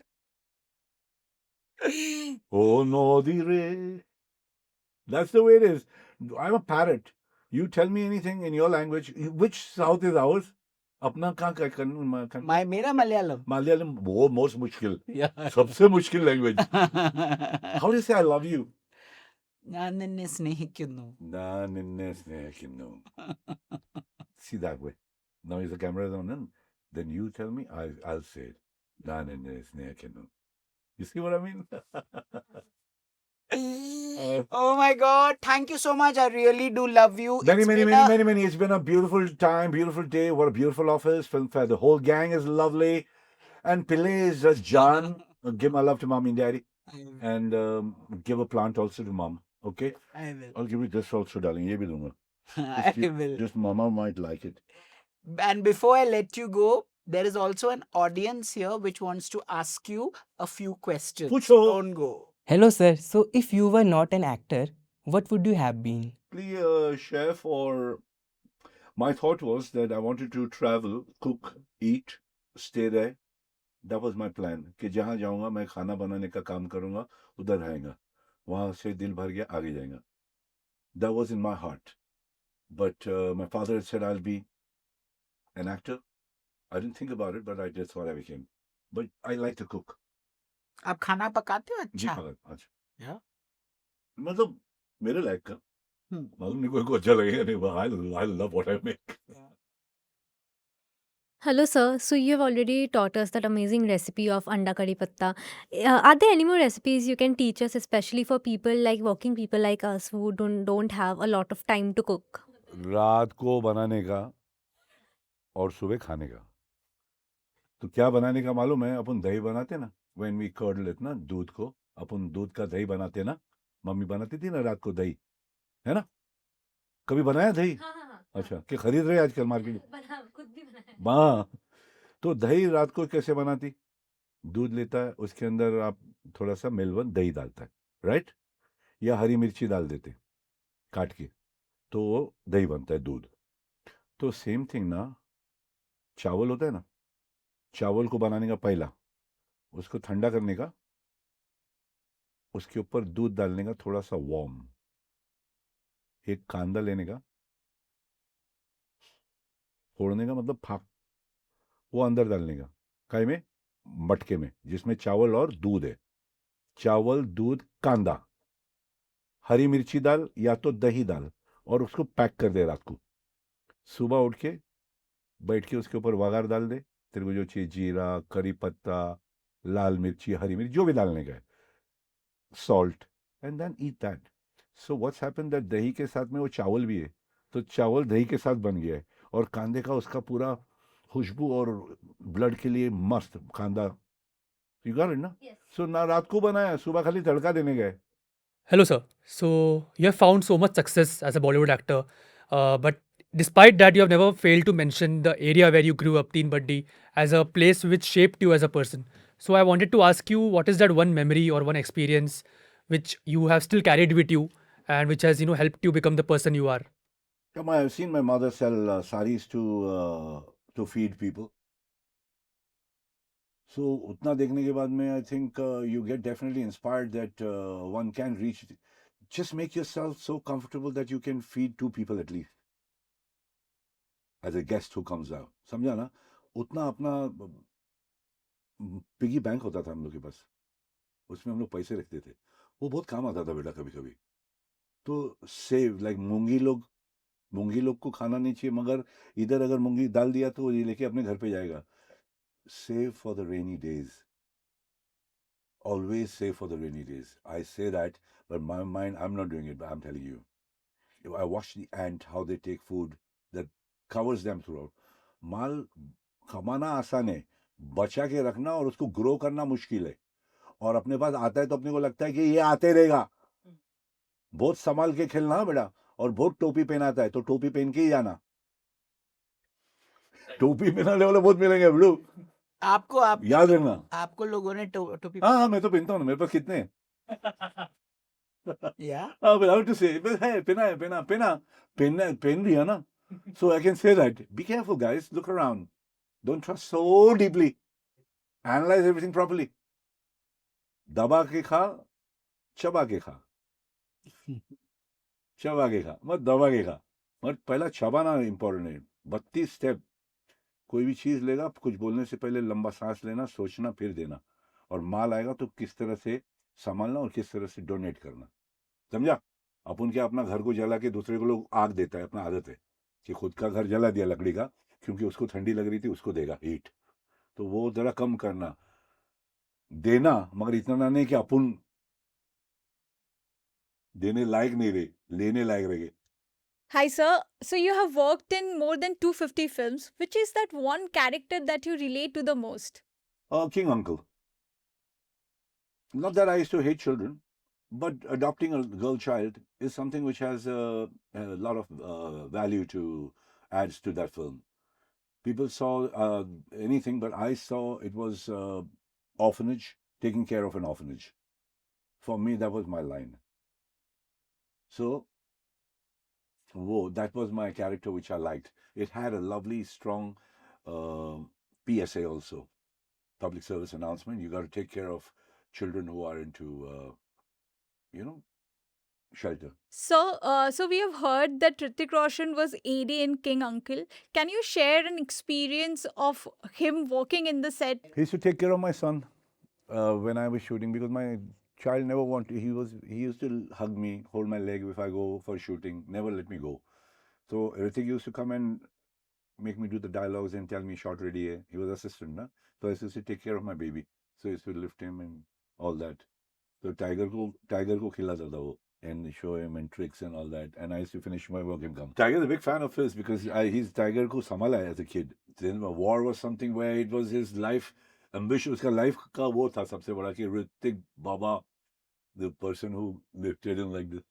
Oh no, the That's the way it is. I'm a parrot. You tell me anything in your language. Which south is ours? अपना कहाँ का country? मेरा मलयालम. Malayalam, वो most मुश्किल. Yeah. सबसे मुश्किल language. How do you say I love you? ഞാൻ നിന്നെ സ്നേഹിക്കുന്നു. ഞാൻ നിന്നെ സ്നേഹിക്കുന്നു. See that way. Now if the camera is on, then you tell me, I'll say it. ഞാൻ നിന്നെ സ്നേഹിക്കുന്നു. You see what I mean? Oh my God! Thank you so much. I really do love you. Many. It's been a beautiful time, beautiful day. What a beautiful office. Filmfare. The whole gang is lovely. And Pillai is just John. Give my love to mom and daddy. And give a plant also to mom. Okay? I will. I'll give you this also, darling. Ye bhi dunga. I will. Just mama might like it. And before I let you go, there is also an audience here which wants to ask you a few questions. Pucho. Don't go. Hello, sir. So, if you were not an actor, what would you have been? Be a chef, or my thought was that I wanted to travel, cook, eat, stay there. That was my plan. कि जहाँ जाऊँगा मैं खाना बनाने का काम करूँगा, उधर रहेगा. वहाँ से दिल भर गया, आगे जाएगा. That was in my heart. But my father had said I'll be an actor. I didn't think about it, but I just thought I became. But I like to cook. आप खाना पकाते हो जी अच्छा? हाँ, अच्छा. Yeah. मतलब मेरे लायक का. मालूम नहीं कोई को अच्छा लगेगा नहीं. I love what I make. Hello, sir. So you have already taught us that amazing recipe of anda curry patta. Are there any more recipes you can teach us, especially for people like working people like us who don't have a lot of time to cook? रात को बनाने का और सुबह खाने का. तो क्या बनाने का मालूम है? अपन दही बनाते ना, when we curdle it ना, दूध को अपन दूध का दही बनाते ना, मम्मी बनाती थी ना रात को दही, है ना? कभी बनाया दही? हाँ. अच्छा, कि खरीद रहे आजकल मार्केट में? खुद भी बनाया. हाँ, तो दही रात को कैसे बनाती? दूध लेता है, उसके अंदर आप थोड़ा सा मिल्वन दही डालता है, राइट? या हरी मिर्ची डाल देते काट के, तो वो दही बनता है दूध. तो सेम थिंग ना, चावल होता है ना, चावल को बनाने का पहला उसको ठंडा करने का, उसके ऊपर दूध डालने का थोड़ा सा वार्म, एक कांदा लेने का, फोड़ने का मतलब फाक, वो अंदर डालने का, काय में? मटके में, जिसमें चावल और दूध है. चावल, दूध, कांदा, हरी मिर्ची डाल या तो दही डाल और उसको पैक कर दे रात को. सुबह उठ के बैठ के उसके ऊपर वगार डाल दे, तेरे को जो चाहिए, जीरा, करी पत्ता, लाल मिर्ची, हरी मिर्ची, जो भी डालने का है, salt, and then eat that. So what's happened that दही के साथ में वो चावल भी है, तो चावल दही के साथ बन गया है, और कांदे का उसका पूरा खुशबू और ब्लड के लिए मस्त कांदा. यू गॉट इट ना? सो ना रात को बनाया, सुबह खाली तड़का देने गए. Hello, sir. So, you have found so much success as a Bollywood actor, but despite that, you have never failed to mention the area where you grew up, Teen Buddy, as a place which shaped you as a person. So, I wanted to ask you, what is that one memory or one experience which you have still carried with you and which has, helped you become the person you are? I've seen my mother sell saris to feed people. So उतना देखने के बाद में I think you get definitely inspired that one can reach. Just make yourself so comfortable that you can feed 2 people at least as a guest who comes out. समझा ना? उतना अपना piggy bank होता था हम लोग के पास, उसमें हम लोग पैसे रखते थे, वो बहुत काम आता था बेटा कभी कभी. तो सेव लाइक मूंगी लोग को खाना नहीं चाहिए, मगर इधर अगर मूंगी डाल दिया तो ये लेके अपने घर पे जाएगा. Save for the rainy days. Always save for the rainy days. I say that, but in my mind, I'm not doing it, but I'm telling you. If I watch the ant, how they take food that covers them throughout. माल कमाना आसान है, बचा के रखना और उसको grow करना मुश्किल है. और अपने पास आता है तो अपने को लगता है कि ये आते रहेगा. बहुत संभाल के खेलना बेटा, और बहुत टोपी पहनाता है तो टोपी पहन के ही जाना. टोपी पहनाने वाले बहुत मिलेंगे बेटू, आपको याद रखना. आपको लोगों ने टोपी हाँ, मैं तो पहनता हूँ ना, मेरे पास कितने हैं. या हाँ, but I have to say, है, पहन लिया ना, So I can say that. Be careful, guys. Look around. Don't trust so deeply. Analyze everything properly. दबा के खा, चबा के खा, चबा के खा, मत दबा के खा, मत पहला चबाना इंपॉर्टेंट है। 32 स्टेप। कोई भी चीज लेगा, कुछ बोलने से पहले लंबा सांस लेना, सोचना, फिर देना। और माल आएगा तो किस तरह से संभालना और किस तरह से डोनेट करना, समझा? अपन क्या अपना घर को जला के दूसरे को लोग आग देता है, अपना आदत है कि खुद का घर जला दिया लकड़ी का, क्योंकि उसको ठंडी लग रही थी, उसको देगा हीट। तो वो जरा कम करना, देना, मगर इतना नहीं कि अपन देने लायक नहीं रहे, लेने लायक रहे। Hi, sir. So you have worked in more than 250 films. Which is that one character that you relate to the most? King Uncle. Not that I used to hate children, but adopting a girl child is something which has a lot of value to adds to that film. People saw anything, but I saw it was orphanage, taking care of an orphanage. For me, that was my line. So, that was my character which I liked. It had a lovely, strong PSA also, public service announcement. You got to take care of children who are into, shelter. So we have heard that Hrithik Roshan was AD in King Uncle. Can you share an experience of him working in the set? He used to take care of my son when I was shooting, because my child never wanted. He used to hug me, hold my leg if I go for shooting, never let me go. So Hrithik used to come and make me do the dialogues and tell me shot ready hai. He was assistant, na? So I used to take care of my baby. So I used to lift him and all that. So tiger ko khilata tha wo, and show him and tricks and all that. And I used to finish my work and come. Tiger's a big fan of his because he's Tiger ko samala hai as a kid. Then war was something where it was his life ambition. Uska life ka wo tha sabse bada ki Hrithik Baba, the person who lifted him like this.